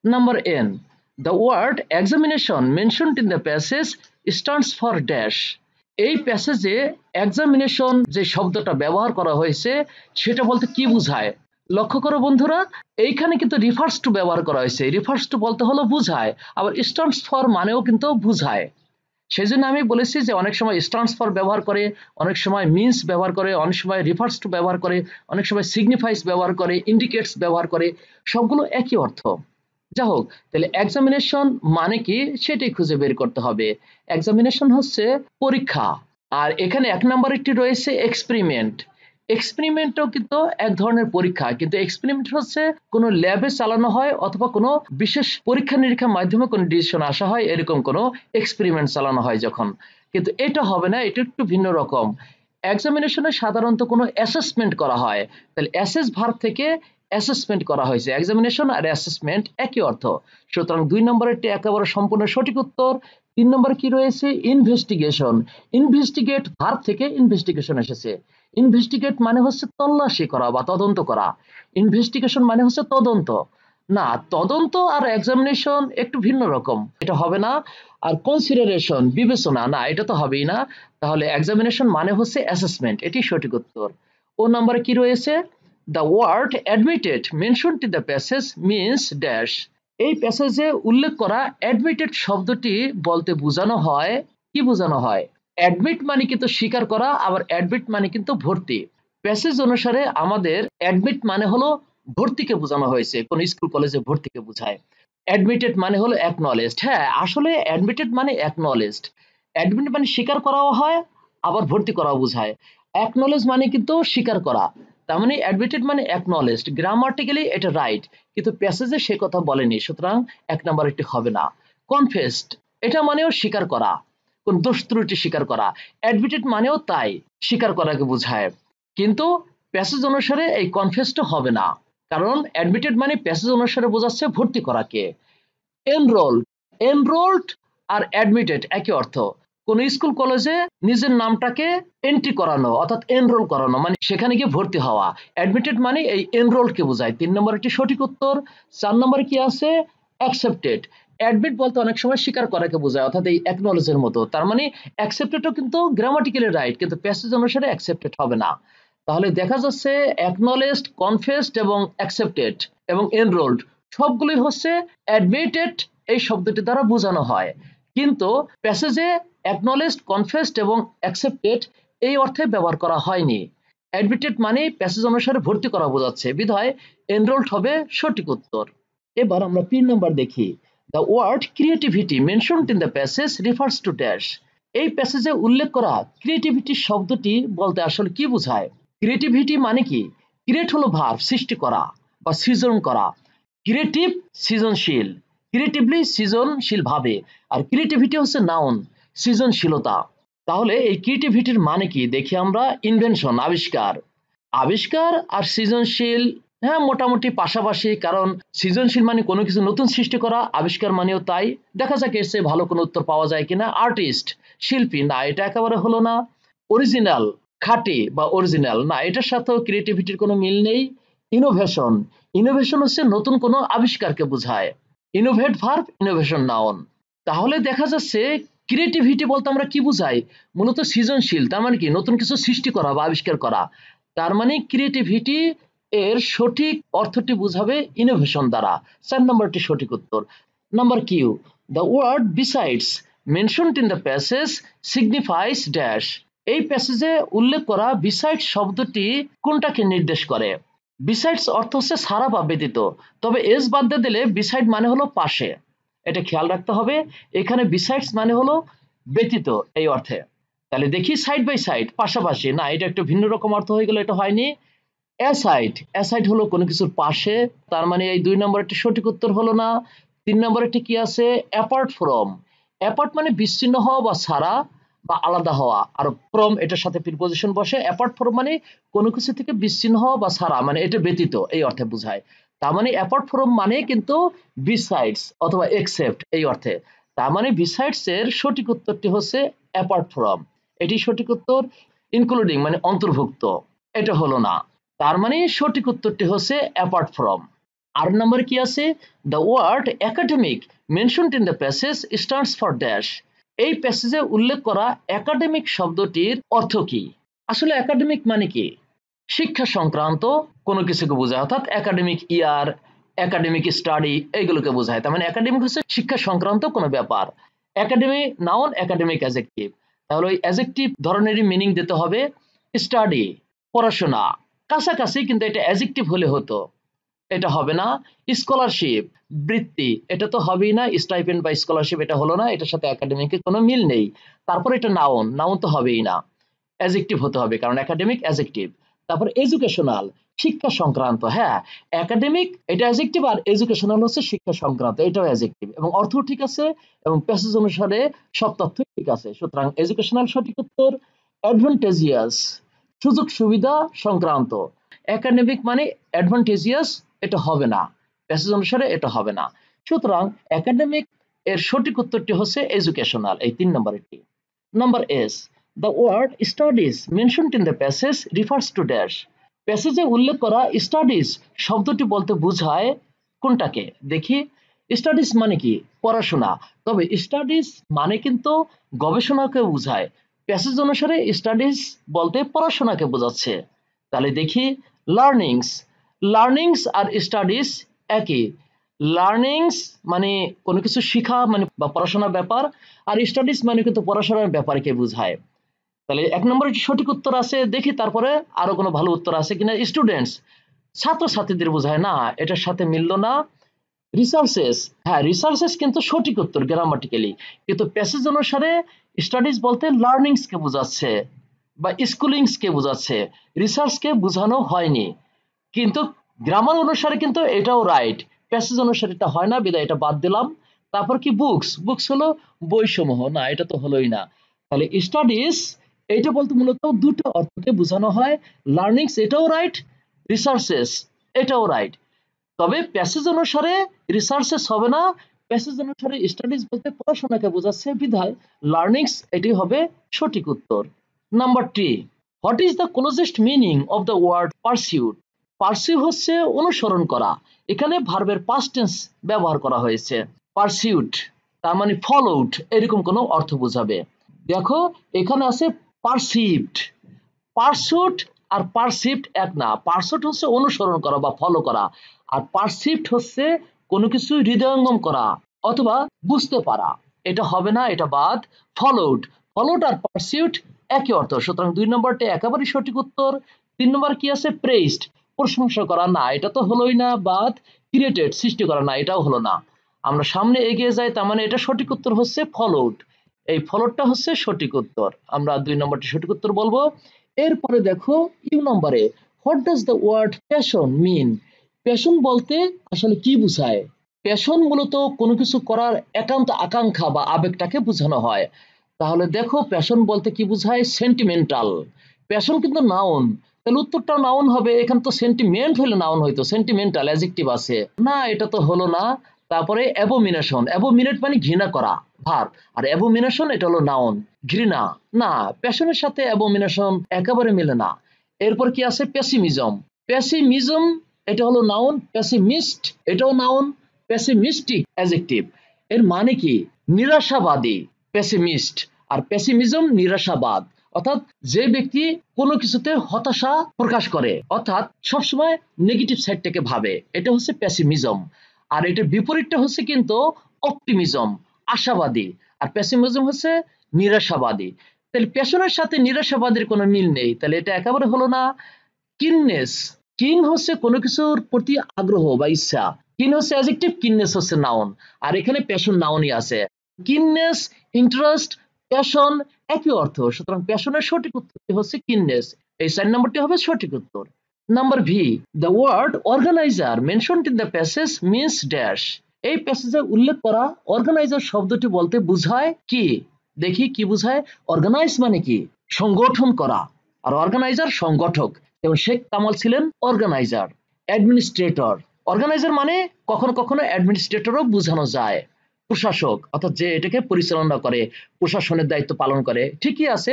Speaker 1: Number N, the word examination mentioned in the passage stands for dash. এই প্যাসেজে এক্সামিনেশন যে শব্দটা ব্যবহার করা হয়েছে সেটা বলতে কি বোঝায়, লক্ষ্য করো বন্ধুরা, এইখানে কিন্তু রিফার্স টু ব্যবহার করা হয়েছে, রিফার্স টু বলতে হলো বুঝায়, আবার স্ট্যান্ডস ফর মানেও কিন্তু বুঝায়, সেই জন্য আমি বলেছি যে অনেক সময় স্ট্যান্ডস ফর ব্যবহার করে, অনেক সময় মিনস ব্যবহার করে, অনেক সময় রিফার্স টু ব্যবহার করে, অনেক সময় সিগনিফাইস ব্যবহার করে, ইন্ডিকেটস ব্যবহার করে, সবগুলো একই অর্থ। যা হোক, তাহলে এক্সামিনেশন মানে কি সেটাই খুঁজে বের করতে হবে। এক্সামিনেশন হচ্ছে পরীক্ষা, আর এখানে 1 নম্বর একটি রয়েছে এক্সপেরিমেন্ট, এক্সপেরিমেন্টও কিন্তু এক ধরনের পরীক্ষা, কিন্তু এক্সপেরিমেন্ট হচ্ছে কোনো ল্যাবে চালানো হয় অথবা কোনো বিশেষ পরীক্ষা নিরীক্ষার মাধ্যমে কোনো ডিসিশন আসা হয়, এরকম কোনো এক্সপেরিমেন্ট চালানো হয় যখন, কিন্তু এটা হবে না, এটা একটু ভিন্ন রকম। এক্সামিনেশনে সাধারণত কোনো অ্যাসেসমেন্ট করা হয়, তাহলে অ্যাসেস ভার্ব থেকে অ্যাসেসমেন্ট করা হয়েছে। এক্সামিনেশন আর অ্যাসেসমেন্ট একই অর্থ, সুতরাং 2 নম্বরেরটি একেবারে সম্পূর্ণ সঠিক উত্তর। 3 নম্বরে কি রয়েছে? ইনভেস্টিগেশন। ইনভেস্টিগেট ভার্ব থেকে ইনভেস্টিগেশন এসেছে। ইনভেস্টিগেট মানে হচ্ছে তল্লাশি করা বা তদন্ত করা, ইনভেস্টিগেশন মানে হচ্ছে তদন্ত। না, তদন্ত আর এক্সামিনেশন একটু ভিন্ন রকম, এটা হবে না। আর কনসিডারেশন বিবেচনা, না এটা তো হবেই না। তাহলে এক্সামিনেশন মানে হচ্ছে অ্যাসেসমেন্ট, এটি সঠিক উত্তর। ও নম্বরে কি রয়েছে? The word admitted mentioned in the passage means dash. এই প্যাসেজে উল্লেখ করা অ্যাডমিটেড শব্দটি বলতে বোঝানো হয়, কি বোঝানো হয়? অ্যাডমিট মানে কিন্তু স্বীকার করা, আবার অ্যাডমিট মানে কিন্তু ভর্তি। প্যাসেজ অনুসারে আমাদের অ্যাডমিট মানে হলো ভর্তিকে বোঝানো হয়েছে, কোন স্কুল কলেজে ভর্তিকে বোঝায়। অ্যাডমিটেড মানে হলো অ্যাকনলেজড। হ্যাঁ, আসলে অ্যাডমিটেড মানে অ্যাকনলেজড। অ্যাডমিট মানে স্বীকার করাও হয়, আবার ভর্তি করাও বোঝায়। অ্যাকনলেজ মানে কিন্তু স্বীকার করা, তার মানে অ্যাডমিটেড মানে অ্যাকনলেজড। গ্রামাটিক্যালি এটা রাইট, কিন্তু প্যাসেজে সে কথা বলেনি, সুতরাং 1 নাম্বার এটি হবে না। কনফেসড, এটা মানেও স্বীকার করা, কোন দোষ ত্রুটি স্বীকার করা। অ্যাডমিটেড মানেও তাই, স্বীকার করাকে বোঝায়, কিন্তু প্যাসেজ অনুসারে এই কনফেসড হবে না, কারণ অ্যাডমিটেড মানে প্যাসেজ অনুসারে বোঝাচ্ছে ভর্তি করাকে। এনরোল, এনরোলড আর অ্যাডমিটেড একই অর্থ। কোন স্কুল কলেজে নিজের নামটাকে এন্ট্রি করানো, অর্থাৎ এনরোল করানো, মানে সেখানে গিয়ে ভর্তি হওয়া। অ্যাডমিটেড মানে এই এনরোলকে বোঝায়। 3 নম্বর একটি সঠিক উত্তর। 4 নম্বরে কি আছে? অ্যাকসেপ্টেড। অ্যাডমিট বলতে অনেক সময় স্বীকার করাকে বোঝায়, অর্থাৎ এই অ্যাকনলেজের মতো। তার মানে অ্যাকসেপ্টেডও কিন্তু গ্রামাটিক্যালি রাইট, কিন্তু প্যাসেজ অনুসারে অ্যাকসেপ্টেড হবে না। তাহলে দেখা যাচ্ছে অ্যাকনলেজড, কনফেসড এবং অ্যাকসেপ্টেড এবং এনরোলড সবগুলোই হচ্ছে অ্যাডমিটেড এই শব্দটি দ্বারা বোঝানো হয়, কিন্তু প্যাসেজে অ্যাকনলেজড, কনফেসড এবং অ্যাকসেপ্টেড এই অর্থে ব্যবহার করা হয়নি। অ্যাডমিটেড মানে প্যাসেজ অনুসারে ভর্তি করা বোঝাচ্ছে, বিধায় এনরোলড হবে সঠিক উত্তর। এবার আমরা 3 নম্বর দেখি। The word creativity mentioned in the passage refers to dash. এই প্যাসেজে উল্লেখ করা ক্রিয়েটিভিটি শব্দটি বলতে আসলে কি বোঝায়? ক্রিয়েটিভিটি মানে কি? ক্রিয়েট হলো ভার্ব, সৃষ্টি করা বা সৃজন করা। ক্রিয়েটিভ সৃজনশীল, ক্রিয়েটিভলি সৃজনশীল ভাবে। আর ক্রিয়েটিভিটি হচ্ছে নাউন, সৃজনশীলতা। তাহলে এই ক্রিয়েটিভিটির মানে কি দেখি আমরা। ইনভেনশন, আবিষ্কার। আবিষ্কার আর সৃজনশীল, হ্যাঁ মোটামুটি পাশাপাশি, কারণ সৃজনশীল মানে কোনো কিছু নতুন সৃষ্টি করা, আবিষ্কার মানেও তাই। দেখা যাক এর চেয়ে ভালো কোনো উত্তর পাওয়া যায় কিনা। আর্টিস্ট, শিল্পী, না এটা একেবারে হলো না। অরিজিনাল, খাঁটি বা অরিজিনাল, না এটার সাথেও ক্রিয়েটিভিটির কোনো মিল নেই। ইনোভেশন, ইনোভেশন হচ্ছে নতুন কোনো আবিষ্কারকে বোঝায়। Innovate verb, innovation noun. তাহলে দেখা যাচ্ছে ক্রিয়েটিভিটি বলতে আমরা কি বুঝাই? মূলত সৃজনশীল, তার মানে কি নতুন কিছু সৃষ্টি করা বা আবিষ্কার করা। তার মানে ক্রিয়েটিভিটি এর সঠিক অর্থটি বুঝাবে ইনোভেশন দ্বারা। 4 নম্বরটি সঠিক উত্তর। Number Q, the word besides mentioned in the passage signifies dash. এই প্যাসেজে উল্লেখ করা বিসাইড শব্দটি কোনটাকে নির্দেশ করে? বিসাইডস অর্থ হচ্ছে ছাড়া বা ব্যতীত, তবে এস বাদ দিয়ে দিলে বিসাইড মানে হলো পাশে, এটা খেয়াল রাখতে হবে। এখানে বিসাইডস মানে হলো ব্যতীত এই অর্থে। তাহলে দেখি সাইড বাই সাইড, পাশাপাশি, না এটা একটু ভিন্ন রকম অর্থ হয়ে গেল, এটা হয়নি। অ্যাসাইড, অ্যাসাইড হলো কোনো কিছুর পাশে, তার মানে এই 2 নম্বরটি সঠিক উত্তর হলো না। 3 নম্বরটি কি আছে? Apart from. অ্যাপার্ট মানে বিচ্ছিন্ন হওয়া বা ছাড়া বা আলাদা হওয়া, আর ফ্রম এটার সাথে প্রিপজিশন বসে। অ্যাপার্ট ফ্রম মানে কোনো কিছু থেকে বিচ্ছিন্ন হওয়া বা ছাড়া, মানে এটা ব্যতীত এই অর্থে বোঝায়। তার মানে অ্যাপার্ট ফ্রম মানে কিন্তু বিসাইডস অথবা এক্সেপ্ট এই অর্থে। তার মানে বিসাইডস এর সঠিক উত্তরটি হচ্ছে অ্যাপার্ট ফ্রম, এটি সঠিক উত্তর। ইনক্লুডিং মানে অন্তর্ভুক্ত, এটা হলো না। তার মানে সঠিক উত্তরটি হচ্ছে অ্যাপার্ট ফ্রম। আর নম্বরে কি আছে? The word academic mentioned in the passage stands for dash. এই প্যাসেজে উল্লেখ করা একাডেমিক শব্দটির অর্থ কি? আসলে একাডেমিক মানে কি? শিক্ষা সংক্রান্ত কোনো কিছুকে বোঝায়, অর্থাৎ একাডেমিক ইয়ার, একাডেমিক স্টাডি এইগুলোকে বোঝায়। তার মানে একাডেমিক হচ্ছে শিক্ষা সংক্রান্ত কোনো ব্যাপার। Academy noun, academic adjective. তাহলে ওই অ্যাজেক্টিভ ধরনেরই মিনিং দিতে হবে। স্টাডি, পড়াশোনা, কাছাকাছি, কিন্তু এটা অ্যাজেক্টিভ হলে হতো, এটা হবে না। স্কলারশিপ, বৃত্তি, এটা তো হবেই না। স্টাইপেন্ড বা স্কলারশিপ এটা হলো না, এটার সাথে একাডেমিকের কোনো মিল নেই। তারপর এটা নাউন, নাউন তো হবেই না, অ্যাজেক্টিভ হতে হবে, কারণ একাডেমিক অ্যাজেক্টিভ। তারপর এডুকেশনাল, শিক্ষা সংক্রান্ত। হ্যাঁ, একাডেমিক এটা অ্যাজেক্টিভ, আর এডুকেশনাল হচ্ছে শিক্ষা সংক্রান্ত, এটাও অ্যাজেক্টিভ, এবং অর্থ ঠিক আছে এবং প্যাসেজ অনুসারে সব তথ্য ঠিক আছে, সুতরাং এডুকেশনাল সঠিক উত্তর। অ্যাডভান্টেজিয়াস, সুযোগ সুবিধা সংক্রান্ত। একাডেমিক মানে অ্যাডভান্টেজিয়াস, এটা হবে না, প্যাসেজ অনুসারে এটা হবে না। সুতরাং একাডেমিক এর সঠিক উত্তরটি হচ্ছে এডুকেশনাল, এই 3 নম্বরেরটি। Number S, the word studies mentioned in the passage refers to dash. প্যাসেজে উল্লেখ করা স্টাডিজ শব্দটি বলতে বোঝায় কোনটাকে? দেখি, স্টাডিজ মানে কি? পড়াশোনা। তবে স্টাডিজ মানে কিন্তু গবেষণাকে বোঝায়। প্যাসেজ অনুসারে স্টাডিজ বলতে পড়াশোনাকে বোঝাচ্ছে। তাহলে দেখি, লার্নিংস। লার্নিংস আর স্টাডিজ একই। লার্নিংস মানে কোনো কিছু শিখা মানে বা পড়াশোনার ব্যাপার, আর স্টাডিজ মানে কিন্তু পড়াশোনার ব্যাপারকে বোঝায়। তাহলে 1 নম্বরের সঠিক উত্তর আছে। দেখি তারপরে আরো কোনো ভালো উত্তর আছে কিনা। স্টুডেন্টস ছাত্রছাত্রীদের বোঝায় না, এটার সাথে মিলল না। রিসার্চেস, হ্যাঁ রিসার্চেস কিন্তু সঠিক উত্তর গ্রামাটিক্যালি, কিন্তু প্যাসেজ অনুসারে স্টাডিজ বলতে লার্নিংস কে বোঝাচ্ছে বা স্কুলিংস কে বোঝাচ্ছে, রিসার্চ কে বোঝানো হয়নি। কিন্তু গ্রামার অনুসারে কিন্তু এটাও রাইট, প্যাসেজ অনুসারে এটা হয় না, বিদায় এটা বাদ দিলাম। তারপর কি বুকস, বুকস হলো বইসমূহ, না এটা তো হলোই না। তাহলে স্টাডিজ এইটা বলতে মূলত দুটো অর্থকে বোঝানো হয়, লার্নিংস এটাও রাইট, রিসার্চেস এটাও রাইট। তবে প্যাসেজ অনুসারে রিসার্চেস হবে না, প্যাসেজ অনুসারে স্টাডিজ বলতে পড়াশোনাকে বোঝাচ্ছে, বিধায় লার্নিংস এটি হবে সঠিক উত্তর। Number 3, what is the closest meaning of the word pursuit? Pursue হচ্ছে অনুসরণ করা, এখানে ভার্বের পাস্ট টেন্স ব্যবহার করা হয়েছে। পারসিউট তার মানে ফলোড, এরকম কোনো অর্থ বোঝাবে। দেখো এখানে আছে পারসিভড। পারসুট আর পারসিভড এক না। পারসুট হচ্ছে অনুসরণ করা বা ফলো করা, আর পারসিভড হচ্ছে কোনো কিছু হৃদয়ঙ্গম করা অথবা বুঝতে পারা। এটা হবে না, এটা বাদ। ফলোড, ফলোড আর পারসিউট একই অর্থ, সুতরাং 2 নম্বরটা একেবারেই সঠিক উত্তর। 3 নম্বর কি আছে? প্রেইজড, প্রশংসা করা, না এটা তো হলোই না, বাদ। ক্রিয়েটেড, সৃষ্টি করা, না এটাও হলো না। আমরা সামনে এগিয়ে যাই, তার মানে এটা সঠিক উত্তর হচ্ছে ফলোড। এই ফলোডটা হচ্ছে সঠিক উত্তর, আমরা 2 নম্বরটি সঠিক উত্তর বলবো। এরপরে দেখো ইউ নম্বরে, what does the word passion mean? Passion বলতে আসলে কি বোঝায়? প্যাশন মূলত কোনো কিছু করার একান্ত আকাঙ্ক্ষা বা আবেগটাকে বোঝানো হয়। তাহলে দেখো প্যাশন বলতে কি বোঝায়? সেন্টিমেন্টাল। প্যাশন কিন্তু নাউন, তাহলে উত্তরটা নাউন হবে। এখানে তো সেন্টিমেন্ট হলে নাউন হইতো, সেন্টিমেন্টাল অ্যাডজেক্টিভ আছে না, এটা তো হলো না। তারপরে অ্যাবোমিনেশন, অ্যাবোমিনেট মানে ঘৃণা করা, ভার্ব, আর অ্যাবোমিনেশন এটা হলো নাউন, ঘৃণা। না, প্যাশনের সাথে অ্যাবোমিনেশন একেবারে মিলে না। এরপর কি আছে? পেসিমিজম। পেসিমিজম এটা হলো নাউন, পেসিমিস্ট এটাও নাউন, পেসিমিস্টিক অ্যাডজেক্টিভ। এর মানে কি? নিরাশাবাদী, পেসিমিস্ট। আর পেসিমিজম নিরাশাবাদ, অর্থাৎ যে ব্যক্তি কোনো কিছুতে হতাশা প্রকাশ করে, অর্থাৎ সবসময় নেগেটিভ সাইডটাকে ভাবে, এটা হচ্ছে পেসিমিজম। আর এটার বিপরীতটা হচ্ছে কিন্তু অপটিমিজম, আশাবাদী। আর পেসিমিজম হচ্ছে নিরাশাবাদী। তাহলে প্যাশনের সাথে নিরাশাবাদের কোনো মিল নেই, তাহলে এটা একেবারে হলো না। কিননেস, কিন হচ্ছে কোনো কিছুর প্রতি আগ্রহ বা ইচ্ছা, কিন হচ্ছে অ্যাডজেক্টিভ, কিননেস হচ্ছে নাউন, আর এখানে প্যাশন নাউনই আছে। কিননেস, ইন্টারেস্ট, প্যাশন একই অর্থ, সুতরাং প্যাশনের সঠিক উত্তরটি হচ্ছে কিননেস, এই 4 নম্বরটি হবে সঠিক উত্তর। Number V, the word organiser mentioned in the passage means dash. এই প্যাসেজে উল্লেখ করা অর্গানাইজার শব্দটি বলতে বোঝায় কি? দেখি কি বোঝায়। অর্গানাইজ মানে কি? সংগঠন করা, আর অর্গানাইজার সংগঠক, এবং শেখ কামাল ছিলেন অর্গানাইজার। অ্যাডমিনিস্ট্রেটর, অর্গানাইজার মানে কখনো কখনো অ্যাডমিনিস্ট্রেটরও বোঝানো যায়, প্রশাসক, অর্থাৎ যে এটাকে পরিচালনা করে, প্রশাসনের দায়িত্ব পালন করে, ঠিকই আছে।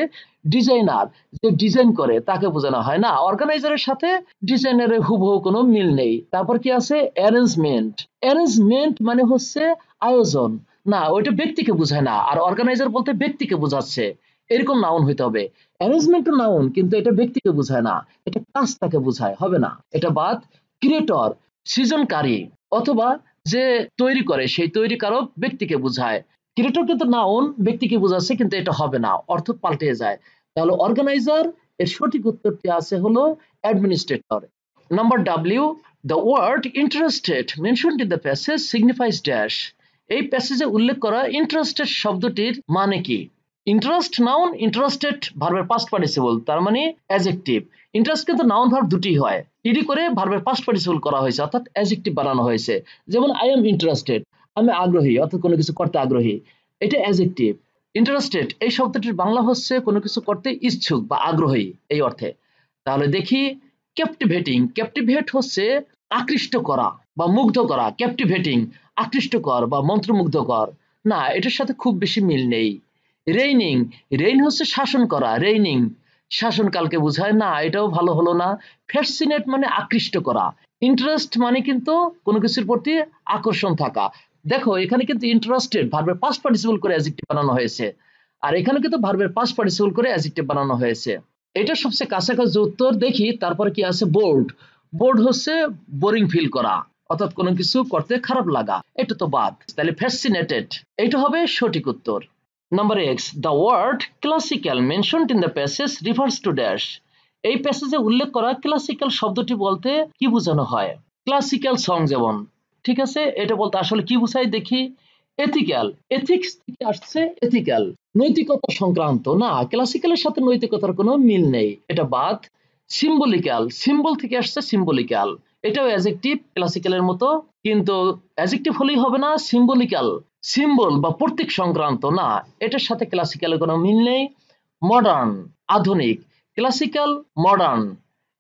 Speaker 1: ডিজাইনার, যে ডিজাইন করে তাকে বোঝানো হয় না, অর্গানাইজারের সাথে ডিজাইনারের হুবহু কোনো মিল নেই। তারপর কি আছে? অ্যারেঞ্জমেন্ট। অ্যারেঞ্জমেন্ট মানে হচ্ছে আয়োজন, না ওইটা ব্যক্তিকে বোঝায় না, আর অর্গানাইজার বলতে ব্যক্তিকে বোঝাচ্ছে, এরকম নাউন হইতে হবে। অ্যারেঞ্জমেন্ট নাউন, কিন্তু এটা ব্যক্তিকে বোঝায় না, এটা কাজটাকে বোঝায়, হবে না, এটা বাদ। ক্রিয়েটর, সৃজনকারী, অথবা যে তৈরি করে সেই তৈরিকারক ব্যক্তিকে বোঝায়। ক্রিয়েটর কিন্তু নাউন, ব্যক্তিকে বোঝাচ্ছে, কিন্তু এটা হবে না, অর্থ পাল্টে যায়। তাহলে অর্গানাইজার এর সঠিক উত্তরটি আছে হলো administrator. Number W, the word interested mentioned in the passage signifies dash. এই প্যাসেজে উল্লেখ করা ইন্টারেস্টেড শব্দটির মানে কি? ইন্টারেস্ট নাউন, ইন্টারেস্টেড ভার্বের পাস্ট পার্টিসিপল, তার মানে অ্যাডজেক্টিভ। ইন্টারেস্ট কিন্তু নাউন ভার্ব দুটি হয়, ইডি করে ভার্বের পাস্ট পার্টিসিপল করা হয়েছে, অর্থাৎ অ্যাডজেক্টিভ বানানো হয়েছে। যেমন আই এম ইন্টারেস্টেড, আমি আগ্রহী, অর্থাৎ কোনো কিছু করতে আগ্রহী, এটা অ্যাডজেক্টিভ। ইন্টারেস্টেড এই শব্দটির বাংলা হচ্ছে কোনো কিছু করতে ইচ্ছুক বা আগ্রহী, এই অর্থে। তাহলে দেখি ক্যাপটিভেটিং, ক্যাপটিভেট হচ্ছে আকৃষ্ট করা বা মুগ্ধ করা, ক্যাপটিভেটিং আকৃষ্টকর বা মন্ত্রমুগ্ধকর, না এটার সাথে খুব বেশি মিল নেই। রেইনিং, রেইন হচ্ছে শাসন করা, রেইনিং শাসনকালকে বোঝায়, না এটাও ভালো হলো না। ফ্যাসিনেট মানে আকৃষ্ট করা, ইন্টারেস্ট মানে কিন্তু কোনো কিছুর প্রতি আকর্ষণ থাকা। দেখো এখানে কিন্তু ইন্টারেস্টেড ভার্বের পাস্ট পার্টিসিপল করে অ্যাডজেক্টিভ বানানো হয়েছে, আর এখানে কিন্তু ভার্বের পাস্ট পার্টিসিপল করে অ্যাডজেক্টিভ বানানো হয়েছে। এটা সবচেয়ে কাছাকাছি উত্তর। দেখি তারপরে কি আছে। বোর্ড, বোর্ড হচ্ছে বোরিং ফিল করা, অর্থাৎ কোনো কিছু করতে খারাপ লাগা, এটা তো বাদ, তাহলে ফ্যাসিনেটেড এটা হবে সঠিক উত্তর। Number X, the word classical mentioned in the passage refers to dash. এই প্যাসেজে উল্লেখ করা ক্লাসিক্যাল শব্দটি বলতে কি বোঝানো হয়? ক্লাসিক্যাল সং যেমন, ঠিক আছে, এটা বলতে আসলে কি বোঝায় দেখি। এথিক্যাল, এথিক্স থেকে আসছে এথিক্যাল, নৈতিকতা সংক্রান্ত, না ক্লাসিক্যালের সাথে নৈতিকতার কোনো মিল নেই, এটা বাদ। সিম্বলিক্যাল, সিম্বল থেকে আসছে সিম্বলিক্যাল, এটাও অ্যাডজেক্টিভ ক্লাসিক্যালের মতো, কিন্তু অ্যাডজেক্টিভ হলেই হবে না, সিম্বলিক্যাল সিম্বল বা প্রতীক সংক্রান্ত, না এটার সাথে ক্লাসিক্যালের কোনো মিল নেই। মডার্ন, আধুনিক, ক্লাসিক্যাল মডার্ন,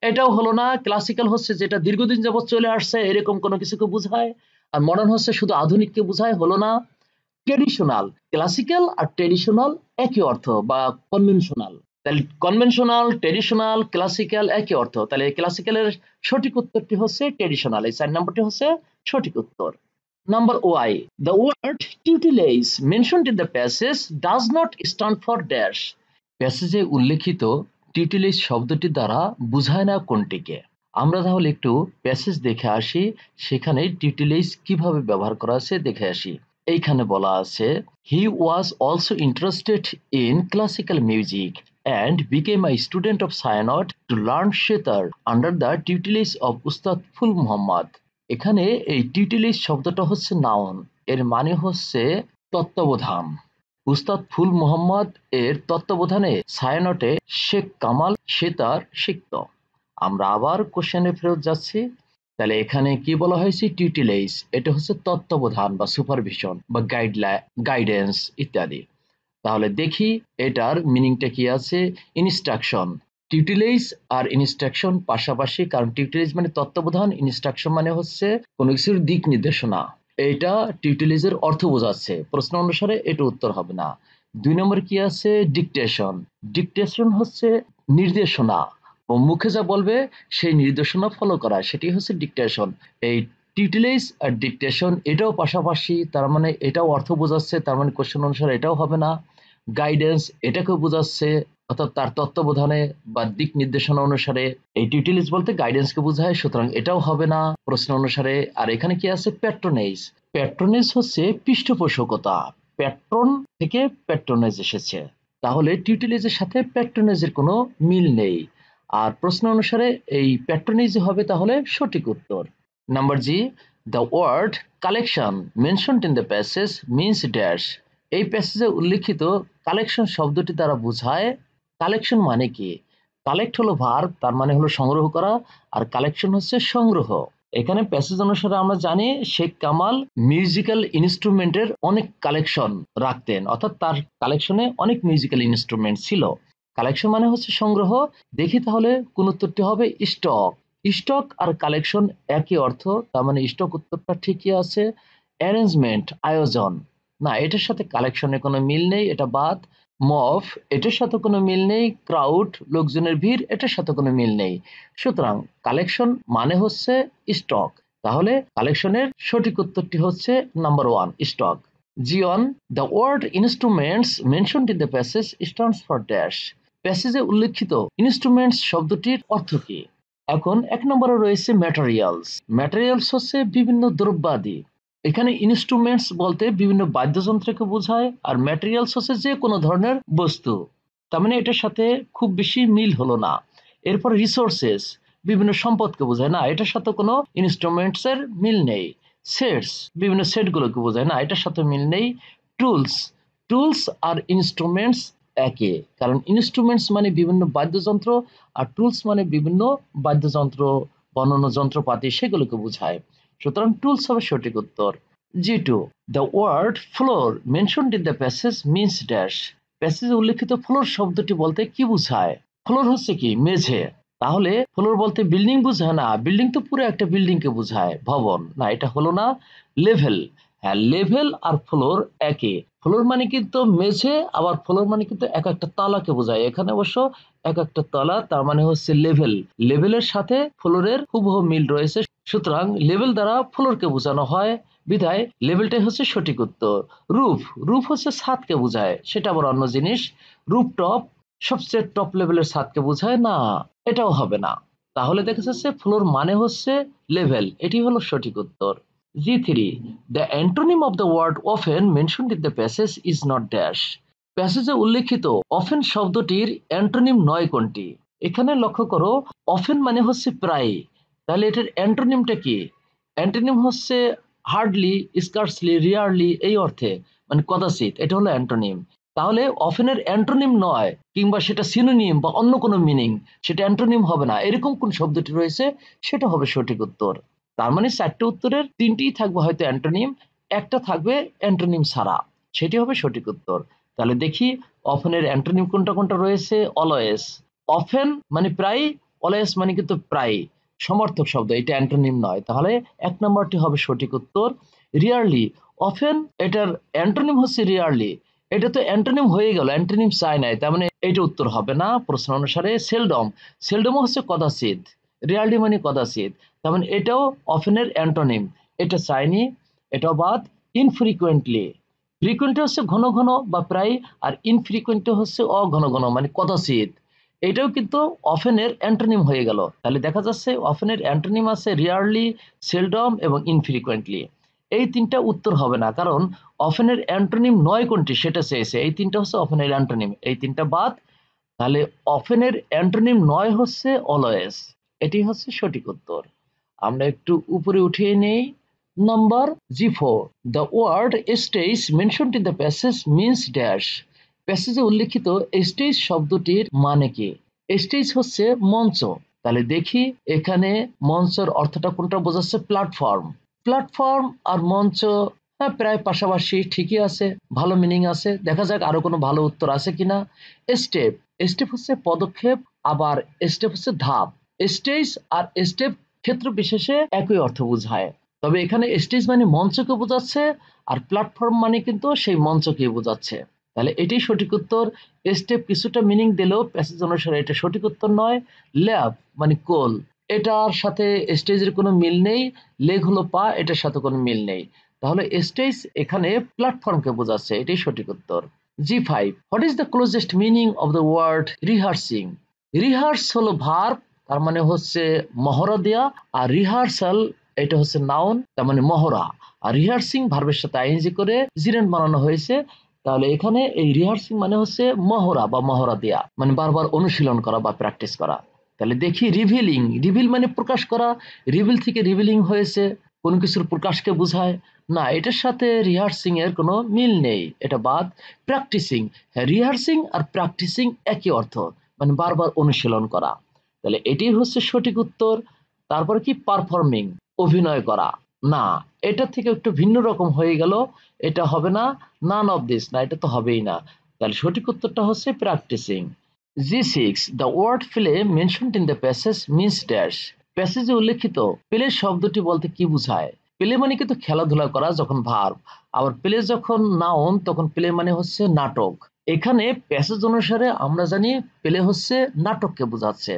Speaker 1: এটাও হলো না। ক্লাসিক্যাল হচ্ছে যেটা দীর্ঘদিন যাবত চলে আসছে এরকম কোনো কিছুকে বোঝায়, আর মডার্ন হচ্ছে শুধু আধুনিককে বোঝায়, হলো না। ট্রেডিশনাল, ক্লাসিক্যাল আর ট্রেডিশনাল একই অর্থ বা কনভেনশনাল, তাহলে কনভেনশনাল, ট্রেডিশনাল, ক্লাসিক্যাল একই অর্থ, তাহলে ক্লাসিক্যালের সঠিক উত্তরটি হচ্ছে ট্রেডিশনাল, এই 4 নম্বরটি হচ্ছে সঠিক উত্তর। Number Y, the word tutelage mentioned in the passage does not stand for dash. প্যাসেজে উল্লেখিত টিউটিলেজ শব্দটি দ্বারা বোঝায় না কোনটিকে। আমরা তাহলে একটু প্যাসেজ দেখে আসি, সেখানে টিউটিলেজ কিভাবে ব্যবহার করা আছে দেখে আসি। এইখানে বলা আছে, he was also interested in classical music and became a student of Sayanot to learn setar under the tutelage of উস্তাদ ফুল মোহাম্মদ। এখানে এই টিউটিলেজ শব্দটা হচ্ছে নাউন, এর মানে হচ্ছে তত্ত্বাবধান। উস্তাদ ফুল মোহাম্মদ এর তত্ত্বাবধানে ছায়ানটে শেখ কামাল সেতার শিখত। আমরা আবার কোশ্চেনে ফেরত যাচ্ছি, তাহলে এখানে কি বলা হয়েছে? টিউটিলাইজ, এটা হচ্ছে তত্ত্বাবধান বা সুপারভিশন বা গাইডেন্স ইত্যাদি। তাহলে দেখি এটার মিনিংটা কি আছে। ইনস্ট্রাকশন, টিউটিলাইজ আর ইনস্ট্রাকশন পাশাপাশি, কারণ টিউটিলাইজ মানে তত্ত্বাবধান, ইনস্ট্রাকশন মানে হচ্ছে কোনো কিছুর দিক নির্দেশনা, এটা টিউটিলাইজের অর্থ বোঝাচ্ছে। প্রশ্ন অনুসারে এটা উত্তর হবে না। 2 নম্বর কি আছে? ডিকটেশন, ডিকটেশন হচ্ছে নির্দেশনা, ও মুখে যা বলবে সেই নির্দেশনা ফলো করা, সেটি হচ্ছে ডিকটেশন। এই টিউটিলাইজ আর ডিকটেশন এটাও পাশাপাশি, তার মানে এটাও অর্থ বোঝাচ্ছে, তার মানে কোশ্চেন অনুসারে এটাও হবে না। গাইডেন্স এটাকেও বোঝাচ্ছে, অর্থাৎ তার তত্ত্বাবধানে বা দিক নির্দেশনা অনুসারে। এই টিউটিলাইজ বলতে গাইডেন্সকে বোঝায়, সুতরাং এটাও হবে না প্রশ্ন অনুসারে। আর এখানে কি আছে? প্যাট্রোনেজ, প্যাট্রোনেজ হচ্ছে পৃষ্ঠপোষকতা, প্যাট্রন থেকে প্যাট্রোনেজ এসেছে, তাহলে টিউটিলাইজের সাথে প্যাট্রোনেজের কোনো মিল নেই। আর প্রশ্ন অনুসারে এই প্যাট্রোনেজ হবে তাহলে সঠিক উত্তর। Number G, the word collection mentioned in the passage means dash. এই প্যাসেজে উল্লেখিত কালেকশন শব্দটি দ্বারা বোঝায়, কালেকশন মানে কি? কালেক্ট হলো ভার্ব, তার মানে হলো সংগ্রহ করা, আর কালেকশন হচ্ছে সংগ্রহ। এখানে প্যাসেজ অনুসারে আমরা জানি শেখ কামাল মিউজিক্যাল ইনস্ট্রুমেন্টের অনেক কালেকশন রাখতেন, অর্থাৎ তার কালেকশনে অনেক মিউজিক্যাল ইনস্ট্রুমেন্ট ছিল। কালেকশন মানে হচ্ছে সংগ্রহ। দেখি তাহলে কোন উত্তরটি হবে? স্টক, স্টক আর কালেকশন একই অর্থ, তার মানে স্টক উত্তরটা ঠিকই আছে। অ্যারেঞ্জমেন্ট আয়োজন, না এটার সাথে কালেকশনের কোনো মিল নেই, এটা বাদ। মফ, এটার সাথে কোনো মিল নেই। ক্রাউড, লোকজনের ভিড়, এটার সাথে কোনো মিল নেই। সুতরাং কালেকশন মানে হচ্ছে স্টক, তাহলে কালেকশনের সঠিক উত্তরটি হচ্ছে number 1 stock. G one, the word instruments mentioned in the passage stands for dash. প্যাসেজে উল্লেখিত ইনস্ট্রুমেন্টস শব্দটির অর্থ কি? এখন 1 নম্বরে রয়েছে ম্যাটেরিয়ালস, ম্যাটেরিয়ালস হচ্ছে বিভিন্ন দ্রব্যাদি। এখানে ইনস্ট্রুমেন্টস বলতে বিভিন্ন বাদ্যযন্ত্রকে বোঝায়, আর ম্যাটেরিয়ালস হচ্ছে যে কোনো ধরনের বস্তু, তার মানে এটার সাথে খুব বেশি মিল হলো না। এরপর রিসোর্সেস, বিভিন্ন সম্পদকে বোঝায়, না এটার সাথে কোনো ইনস্ট্রুমেন্টস এর মিল নেই। সেটস, বিভিন্ন সেটগুলোকে বোঝায়, না এটার সাথে মিল নেই। টুলস, টুলস আর ইনস্ট্রুমেন্টস একই, কারণ ইনস্ট্রুমেন্টস মানে বিভিন্ন বাদ্যযন্ত্র, আর টুলস মানে বিভিন্ন বাদ্যযন্ত্র বা অন্যান্য যন্ত্রপাতি, সেগুলোকে বোঝায়। সুতরাং টুলস হবে সঠিক উত্তর। G2, the word floor mentioned in the passage means dash. প্যাসেজে উল্লেখিত ফ্লোর শব্দটি বলতে কি বোঝায়? ফ্লোর হচ্ছে কি? মেঝে। তাহলে ফ্লোর বলতে বিল্ডিং বোঝায় না, বিল্ডিং তো পুরো একটা বিল্ডিং কে বোঝায়, ভবন না, এটা হলো না। লেভেল, হ্যাঁ লেভেল আর ফ্লোর একই। ফ্লোর মানে কিন্তু মেঝে, আবার ফ্লোর মানে কিন্তু এক একটা তলাকে বোঝায়। এখানে অবশ্য এক একটা তলা, তার মানে হচ্ছে লেভেল। লেভেলের সাথে ফ্লোরের হুবহু মিল রয়েছে, সুতরাং লেভেল দ্বারা ফ্লোরকে বোঝানো হয়, বিধায় লেভেলটাই হচ্ছে সঠিক উত্তর। রুফ, রুফ হচ্ছে ছাদকে বোঝায়, সেটা আবার অন্য জিনিস। রুফটপ সবচেয়ে টপ লেভেলের ছাদকে বোঝায় না, এটাও হবে না। তাহলে দেখা যাচ্ছে ফ্লোর মানে হচ্ছে লেভেল, এটি হলো সঠিক উত্তর। G3, the antonym of the word often mentioned in the passage is not dash. প্যাসেজে উল্লেখিত অফেন শব্দটির অ্যান্টোনিম নয় কোনটি? এখানে লক্ষ্য করো, অফেন মানে হচ্ছে প্রায়, তাহলে এটার অ্যান্টোনিমটা কি? অ্যান্টোনিম হচ্ছে হার্ডলি, স্কার্সলি, রিয়ারলি, এই অর্থে, মানে কদাচিৎ, এটা হলো অ্যান্টোনিম। তাহলে অফেনের অ্যান্টোনিম নয়, কিংবা সেটা সিনোনিম বা অন্য কোনো মিনিং, সেটা অ্যান্টোনিম হবে না, এরকম কোন শব্দটি রয়েছে, সেটা হবে সঠিক উত্তর। তার মানে 4টে উত্তরের 3টিই থাকবে হয়তো অ্যান্টোনিম, একটা থাকবে অ্যান্টোনিম ছাড়া, সেটি হবে সঠিক উত্তর। তাহলে দেখি অফেনের অ্যান্টোনিম কোনটা কোনটা রয়েছে। অলওয়েজ, অফেন মানে প্রায়, অলওয়েজ মানে কিন্তু প্রায় সমর্থক শব্দ, এটা অ্যান্টোনিম নয়, তাহলে 1 নম্বরটি হবে সঠিক উত্তর। রিয়ারলি, অফেন এটার অ্যান্টোনিম হচ্ছে রিয়ারলি, এটা তো অ্যান্টোনিম হয়ে গেল, অ্যান্টোনিম চাই নাই, তার মানে এইটা উত্তর হবে না প্রশ্ন অনুসারে। সেলডম, সেলডমও হচ্ছে কদাচিৎ, রিয়ারলি মানে কদাচিৎ, তার মানে এটাও অফেনের অ্যান্টোনিম, এটা চাইনি, এটাও বাদ। ইনফ্রিকুয়েন্টলি, ফ্রিকুয়েন্টলি হচ্ছে ঘন ঘন বা প্রায়, আর ইনফ্রিকুয়েন্টলি হচ্ছে অঘন ঘন মানে কদাচিৎ, এটাও কিন্তু অফেনের অ্যান্টোনিম হয়ে গেল। তাহলে দেখা যাচ্ছে অফেনের অ্যান্টোনিম আছে রিয়ারলি, সেলডম এবং ইনফ্রিকুয়েন্টলি। এই 3টা উত্তর হবে না, কারণ অফেনের অ্যান্টোনিম নয় কোনটি সেটা চেয়েছে, এই 3টা হচ্ছে অফেনের অ্যান্টোনিম, এই 3টা বাদ। তাহলে অফেনের অ্যান্টোনিম নয় হচ্ছে অলওয়েজ, এটি হচ্ছে সঠিক উত্তর। আমরা একটু উপরে উঠিয়ে নেই। Number G4, the word stage mentioned in the passage means dash. প্যাসেজে উল্লেখিত স্টেজ শব্দটির মানে কি? স্টেজ হচ্ছে মঞ্চ, তাহলে দেখি এখানে মঞ্চের অর্থটা কোনটা বোঝাচ্ছে। প্ল্যাটফর্ম, প্ল্যাটফর্ম আর মঞ্চ, হ্যাঁ প্রায় পাশাপাশি, ঠিকই আছে, ভালো মিনিং আছে। দেখা যাক আরো কোনো ভালো উত্তর আছে কিনা। স্টেপ, স্টেপ হচ্ছে পদক্ষেপ, আবার স্টেপ হচ্ছে ধাপ। স্টেজ আর স্টেপ ক্ষেত্র বিশেষে একই অর্থ বোঝায়, তবে এখানে স্টেজ মানে মঞ্চকে বোঝাচ্ছে, আর প্ল্যাটফর্ম মানে কিন্তু সেই মঞ্চকে বোঝাচ্ছে, তাহলে এটাই সঠিক উত্তর। স্টেপ কিছুটা মিনিং দিলেও প্যাসেজ অনুসারে এটা সঠিক উত্তর নয়। ল্যাব মানে কোল, এটার সাথে স্টেজের কোনো মিল নেই। লেগ হলো পা, এটার সাথে কোনো মিল নেই, তাহলে স্টেজ এখানে প্ল্যাটফর্মকে বোঝাচ্ছে, এটাই সঠিক উত্তর। G5, what is the closest meaning of the word rehearsing? Rehearse হলো ভার্ব, তার মানে হচ্ছে মহড়া দেয়া, আর রিহার্সাল এটা হচ্ছে নাউন, তার মানে মহড়া। আর রিহার্সিং ভার্বের সাথে আইএনজি করে জিরেন্ট বানানো হয়েছে, তাহলে এখানে এই রিহার্সিং মানে হচ্ছে মহড়া বা মহড়া দেয়া, মানে বারবার অনুশীলন করা বা প্র্যাকটিস করা। তাহলে দেখি রিভিলিং, রিভিল মানে প্রকাশ করা, রিভিল থেকে রিভিলিং হয়েছে, কোনো কিছুর প্রকাশকে বোঝায় না, এটার সাথে রিহার্সিং এর কোনো মিল নেই, এটা বাদ। প্র্যাকটিসিং, হ্যাঁ রিহার্সিং আর প্র্যাকটিসিং একই অর্থ, মানে বারবার অনুশীলন করা, তাহলে এটাই হচ্ছে সঠিক উত্তর। তারপর কি পারফর্মিং, অভিনয় করা, না এটা থেকে একটু ভিন্ন রকম হয়ে গেল, এটা হবে না। নান অফ দিস, না এটা তো হবেই না, তাহলে সঠিক উত্তরটা হচ্ছে practising. G6, the word play mentioned in the passage means dash. প্যাসেজে উল্লেখিত প্লে শব্দটি বলতে কি বোঝায়? প্লে মানে কিন্তু খেলাধুলা করা যখন ভার্ব, আবার প্লে যখন নাউন তখন প্লে মানে হচ্ছে নাটক। এখানে প্যাসেজ অনুসারে আমরা জানি প্লে হচ্ছে নাটককে বোঝাচ্ছে,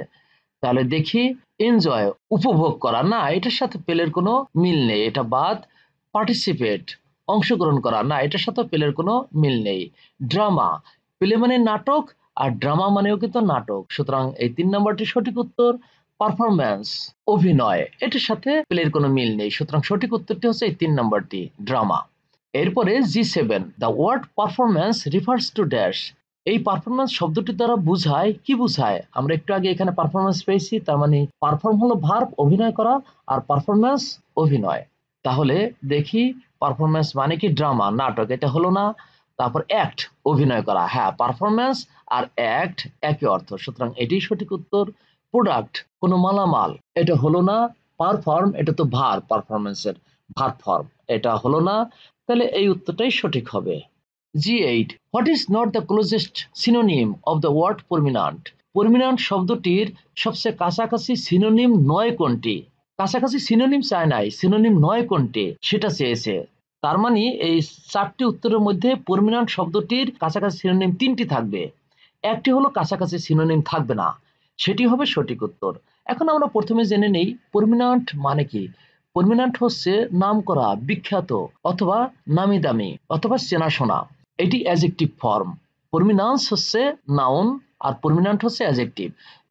Speaker 1: তাহলে দেখি এনজয়, উপভোগ করা, না এটার সাথে প্লের কোনো মিল নেই, এটা বাদ। পার্টিসিপেট, অংশগ্রহণ করা, না এটার সাথে প্লের কোনো মিল নেই। ড্রামা, প্লে মানে নাটক, আর ড্রামা মানেও কিন্তু নাটক, সুতরাং এই 3 নম্বরটি সঠিক উত্তর। পারফরম্যান্স, অভিনয়, এটার সাথে প্লের কোনো মিল নেই, সুতরাং সঠিক উত্তরটি হচ্ছে এই 3 নম্বরটি, ড্রামা। এরপরে G7, the word performance refers to dash. এই পারফরম্যান্স শব্দটি দ্বারা বোঝায় কি বোঝায়? আমরা একটু আগে এখানে পারফরম্যান্স পেয়েছি, তার মানে পারফর্ম হলো ভার্ব, অভিনয় করা, আর পারফরম্যান্স অভিনয়। তাহলে দেখি পারফরম্যান্স মানে কি? ড্রামা নাটক, এটা হলো না। তারপর অ্যাক্ট, অভিনয় করা, হ্যাঁ পারফরম্যান্স আর অ্যাক্ট একই অর্থ, সুতরাং এটাই সঠিক উত্তর। প্রোডাক্ট কোনো মালামাল, এটা হলো না। পারফর্ম এটা তো ভার্ব, পারফরম্যান্সের ভার্ব ফর্ম, এটা হলো না, তাহলে এই উত্তরটাই সঠিক হবে। G8, what is not the closest synonym of the word permanent? Permanent শব্দটির সবচেয়ে কাছাকাছি সিনোনিম নয় কোনটি? কাছাকাছি সিনোনিম চায় নাই, সিনোনিম নয় কোনটি সেটা চেয়েছে। তার মানে এই 4টি উত্তরের মধ্যে পার্মানেন্ট শব্দটির কাছাকাছি সিনোনিম 3টি থাকবে, একটি হলো কাছাকাছি সিনোনিম থাকবে না, সেটি হবে সঠিক উত্তর। এখন আমরা প্রথমে জেনে নেই পার্মানেন্ট মানে কি। পার্মানেন্ট হচ্ছে নামকরা, বিখ্যাত অথবা নামি দামি অথবা চেনাশোনা, এটি অ্যাডজেক্টিভ ফর্ম। পার্মানেন্স হচ্ছে নাউন আর পার্মানেন্ট হচ্ছে অ্যাডজেক্টিভ।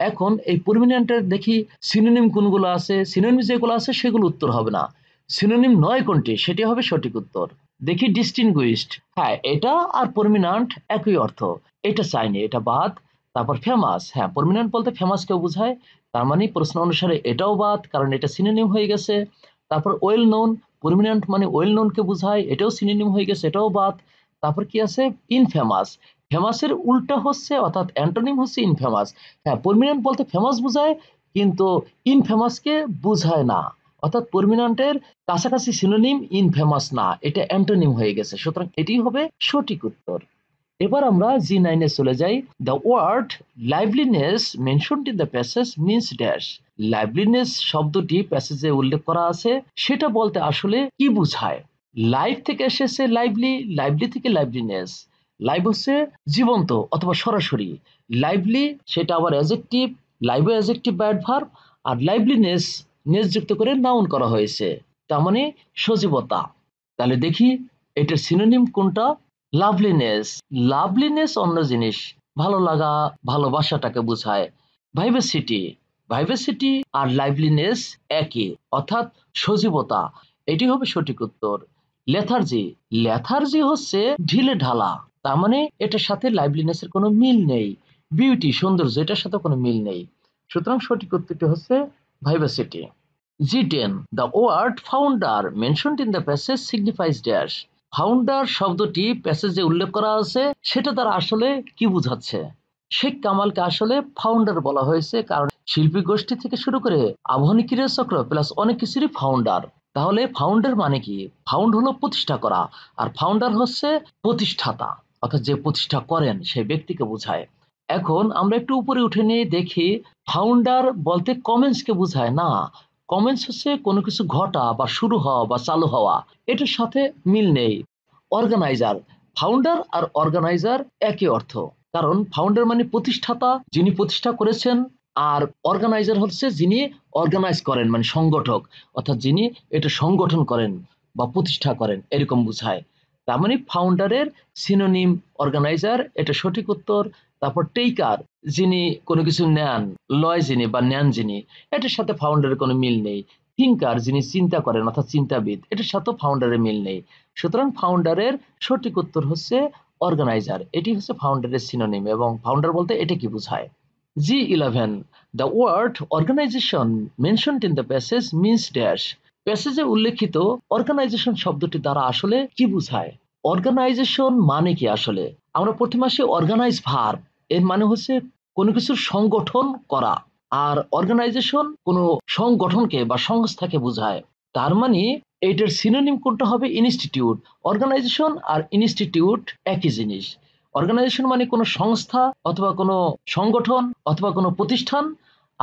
Speaker 1: এখন এই পার্মানেন্টের দেখি সিনোনিম কোনগুলো আছে, সিনোনিম যেগুলো আছে সেগুলো উত্তর হবে না, সিনোনিম নয় কোনটি সেটি হবে সঠিক উত্তর। দেখি ডিস্টিংগুইশড, হ্যাঁ এটা আর পার্মানেন্ট একই অর্থ, এটা চাইনি, এটা বাদ। তারপর ফেমাস, হ্যাঁ পার্মানেন্ট বলতে ফেমাস কেউ বোঝায়, তার মানে প্রশ্ন অনুসারে এটাও বাদ কারণ এটা সিনোনিম হয়ে গেছে। তারপর ওয়েল নোন, পার্মানেন্ট মানে ওয়েল নোন কে বোঝায়, এটাও সিনোনিম হয়ে গেছে, এটাও বাদ। তারপর কি আছে ইনফেমাস, ফেমাসের উল্টা হচ্ছে অর্থাৎ অ্যান্টোনিম হচ্ছে ইনফেমাস। হ্যাঁ পার্মানেন্ট বলতে ফেমাস বোঝায় কিন্তু ইনফেমাসকে বোঝায় না, অর্থাৎ পার্মানেন্টের কাছাকাছি সিনোনিম ইনফেমাস না, এটা অ্যান্টোনিম হয়ে গেছে, সুতরাং এটি হবে সঠিক উত্তর। এবার আমরা G9 এ চলে যাই। The word liveliness mentioned in the passage means dash. Liveliness শব্দটি প্যাসেজে উল্লেখ করা আছে, সেটা বলতে আসলে কি বোঝায়? লাইভ থেকে এসেছে লাইভলি, লাইভলি থেকে লাইভলিনেস। লাইভ হচ্ছে জীবন্ত অথবা সরাসরি, লাইভলি সেটা আবার অ্যাডজেক্টিভ, লাইভও অ্যাডজেক্টিভ বা অ্যাডভার্ব, আর লাইভলিনেস নেস যুক্ত করে নাউন করা হয়েছে, তার মানে সজীবতা। তাহলে দেখি এটার সিনোনিম কোনটা? লাভলিনেস। লাভলিনেস অন্য জিনিস, ভালো লাগা, ভালোবাসাটাকে বোঝায়। ভাইভেসিটি, ভাইভেসিটি আর লাইভলিনেস একই, অর্থাৎ সজীবতা, এটি হবে সঠিক উত্তর। লেথার্জি, লেথার্জি হচ্ছে ঢিলে ঢালা, তার মানে এটার সাথে লাইভলিনেসের কোনো মিল নেই। বিউটি সৌন্দর্য, এটার সাথে কোনো মিল নেই, সুতরাং সঠিক উত্তরটি হচ্ছে ভাইভেসিটি। G10, the word founder mentioned in the passage signifies dash. Founder শব্দটি প্যাসেজে উল্লেখ করা আছে, সেটা দ্বারা আসলে কি বোঝাচ্ছে? শেখ কামালকে আসলে ফাউন্ডার বলা হয়েছে কারণ শিল্পী গোষ্ঠী থেকে শুরু করে আবাহনী ক্রীড়া চক্র প্লাস অনেক কিছুরই ফাউন্ডার। তাহলে ফাউন্ডার মানে কি? ফাউন্ড হলো প্রতিষ্ঠা করা, আর ফাউন্ডার হচ্ছে প্রতিষ্ঠাতা, অর্থাৎ যে প্রতিষ্ঠা করেন সেই ব্যক্তিকে বোঝায়। এখন আমরা একটু উপরে উঠে নিয়ে দেখি, ফাউন্ডার বলতে কমেন্সকে বোঝায় না, কমেন্স হচ্ছে কোনো কিছু ঘটা বা শুরু হওয়া বা চালু হওয়া, এটার সাথে মিল নেই। অর্গানাইজার, ফাউন্ডার আর অর্গানাইজার একই অর্থ, কারণ ফাউন্ডার মানে প্রতিষ্ঠাতা, যিনি প্রতিষ্ঠা করেছেন, আর অর্গানাইজার হচ্ছে যিনি অর্গানাইজ করেন মানে সংগঠক, অর্থাৎ যিনি এটা সংগঠন করেন বা প্রতিষ্ঠা করেন এরকম বোঝায়। তার মানে ফাউন্ডারের সিনোনিম অর্গানাইজার, এটা সঠিক উত্তর। তারপর টেইকার, যিনি কোনো কিছু নেন, লয় যিনি বা নেন যিনি, এটার সাথে ফাউন্ডারের কোনো মিল নেই। থিঙ্কার, যিনি চিন্তা করেন অর্থাৎ চিন্তাবিদ, এটার সাথেও ফাউন্ডারের মিল নেই, সুতরাং ফাউন্ডারের সঠিক উত্তর হচ্ছে অর্গানাইজার, এটি হচ্ছে ফাউন্ডারের সিনোনিম। এবং ফাউন্ডার বলতে এটা কি বোঝায়? G11, the word organization mentioned in the passage means dash. প্যাসেজে উল্লেখিত অর্গানাইজেশন শব্দটি দ্বারা আসলে কি বোঝায়? অর্গানাইজেশন মানে কি আসলে? আমরা প্রথমে আসি অর্গানাইজ ভার্ব, এর মানে হচ্ছে কোনো কিছুর সংগঠন করা, আর অর্গানাইজেশন কোনো সংগঠনকে বা সংস্থাকে বোঝায়। তার মানে এটার সিনোনিম কোনটা হবে? ইনস্টিটিউট। অর্গানাইজেশন আর ইনস্টিটিউট একই জিনিস। অর্গানাইজেশন মানে কোনো সংস্থা অথবা কোনো সংগঠন অথবা কোনো প্রতিষ্ঠান,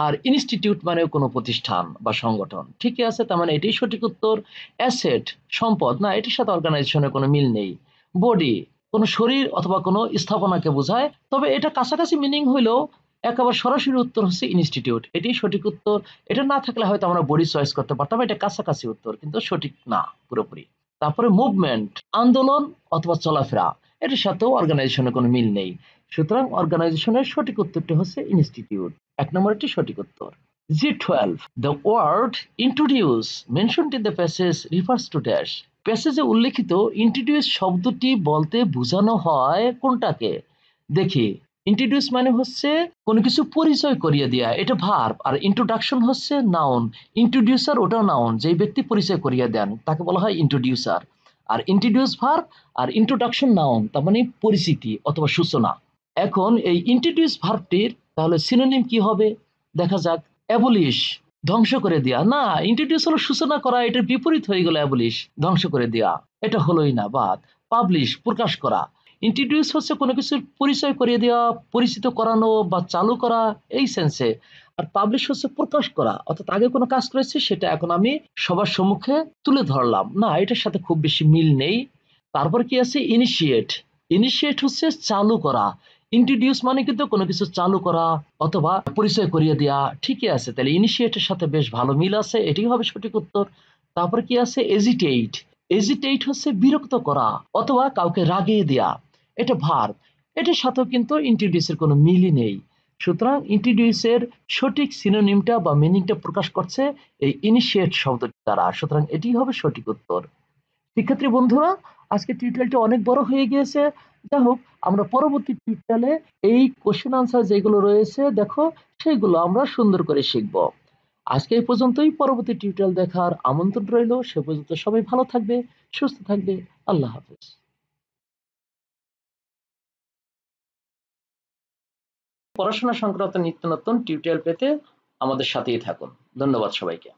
Speaker 1: আর ইনস্টিটিউট মানে কোনো প্রতিষ্ঠান বা সংগঠন, ঠিকই আছে, তার মানে এটাই সঠিক উত্তর। অ্যাসেট, সম্পদ, না এটির সাথে অর্গানাইজেশনের কোনো মিল নেই। বডি, কোনো শরীর অথবা কোনো স্থাপনাকে বোঝায়, তবে এটা কাছাকাছি মিনিং হইলেও একেবারে সরাসরি উত্তর হচ্ছে ইনস্টিটিউট, এটাই সঠিক উত্তর। এটা না থাকলে হয়তো আমরা বডি চয়েস করতে পারতাম, এটা কাছাকাছি উত্তর কিন্তু সঠিক না পুরোপুরি। তারপরে মুভমেন্ট, আন্দোলন অথবা চলাফেরা, এটার সাথেও অর্গানাইজেশনের কোনো মিল নেই, সুতরাং অর্গানাইজেশনের সঠিক উত্তরটি হচ্ছে ইনস্টিটিউট, এক নম্বরটি সঠিক উত্তর। G12, the word introduce mentioned in the passage refers to dash. প্যাসেজে উল্লেখিত ইন্ট্রোডিউস শব্দটি বলতে বোঝানো হয় কোনটাকে? দেখি, ইন্ট্রোডিউস মানে হচ্ছে কোনো কিছু পরিচয় করিয়ে দেয়া, এটা ভার্ব, আর ইন্ট্রোডাকশন হচ্ছে নাউন। ইন্ট্রোডিউসার ওটাও নাউন, যেই ব্যক্তি পরিচয় করিয়ে দেন তাকে বলা হয় ইন্ট্রোডিউসার। আর ইন্ট্রোডিউস ভার্ব আর ইন্ট্রোডাকশন নাউন, তার মানে পরিচিতি অথবা সূচনা। এখন এই ইন্ট্রোডিউস ভার্বটির তাহলে সিনোনিম কি হবে? দেখা যাক। অ্যাবলিশ, ধ্বংস করে দেয়া, না ইন্ট্রোডিউস হলো সূচনা করা, এটার বিপরীত হয়ে গেল অ্যাবলিশ, ধ্বংস করে দেয়া, এটা হলোই না, বাদ। পাবলিশ, প্রকাশ করা, ইন্ট্রোডিউস হচ্ছে কোনো কিছুর পরিচয় করিয়ে দেওয়া, পরিচিত করানো বা চালু করা, এই সেন্সে। আর পাবলিশ হচ্ছে প্রকাশ করা, অর্থাৎ আগে কোনো কাজ করেছি সেটা এখন আমি সবার সম্মুখে তুলে ধরলাম, না এটার সাথে খুব বেশি মিল নেই। তারপর কি আছে ইনিশিয়েট। ইনিশিয়েট হচ্ছে চালু করা। ইন্ট্রোডিউস মানে কিন্তু কোনো কিছু চালু করা অথবা পরিচয় করিয়ে দেওয়া, ঠিকই আছে, তাহলে ইনিশিয়েটের সাথে বেশ ভালো মিল আছে, এটি হবে সঠিক উত্তর। তারপর কি আছে এজিটেট। এজিটেট হচ্ছে বিরক্ত করা অথবা কাউকে রাগিয়ে দেয়া, এটা ভার্ব, এটার সাথেও কিন্তু ইন্ট্রোডিউসের কোনো মিলই নেই। সুতরাং ইন্ট্রোডিউসের সঠিক সিনোনিমটা বা মিনিংটা প্রকাশ করছে এই ইনিশিয়েট শব্দটি দ্বারা, সুতরাং এটি হবে সঠিক উত্তর। শিক্ষার্থী বন্ধুরা, আজকে টিউটোরিয়ালটা অনেক বড় হয়ে গিয়েছে। যাই হোক, আমরা পরবর্তী টিউটোরিয়ালে এই কোশ্চেন আনসার যেগুলো রয়েছে দেখো সেগুলো আমরা সুন্দর করে শিখব। আজকে এই পর্যন্তই, পরবর্তী টিউটোরিয়াল দেখার আমন্ত্রণ রইল। সে পর্যন্ত সবাই ভালো থাকবে, সুস্থ থাকবে। আল্লাহ হাফেজ। পড়াশোনা সংক্রান্ত নিত্য নতুন টিউটোরিয়াল পেতে আমাদের সাথেই থাকুন। ধন্যবাদ সবাইকে।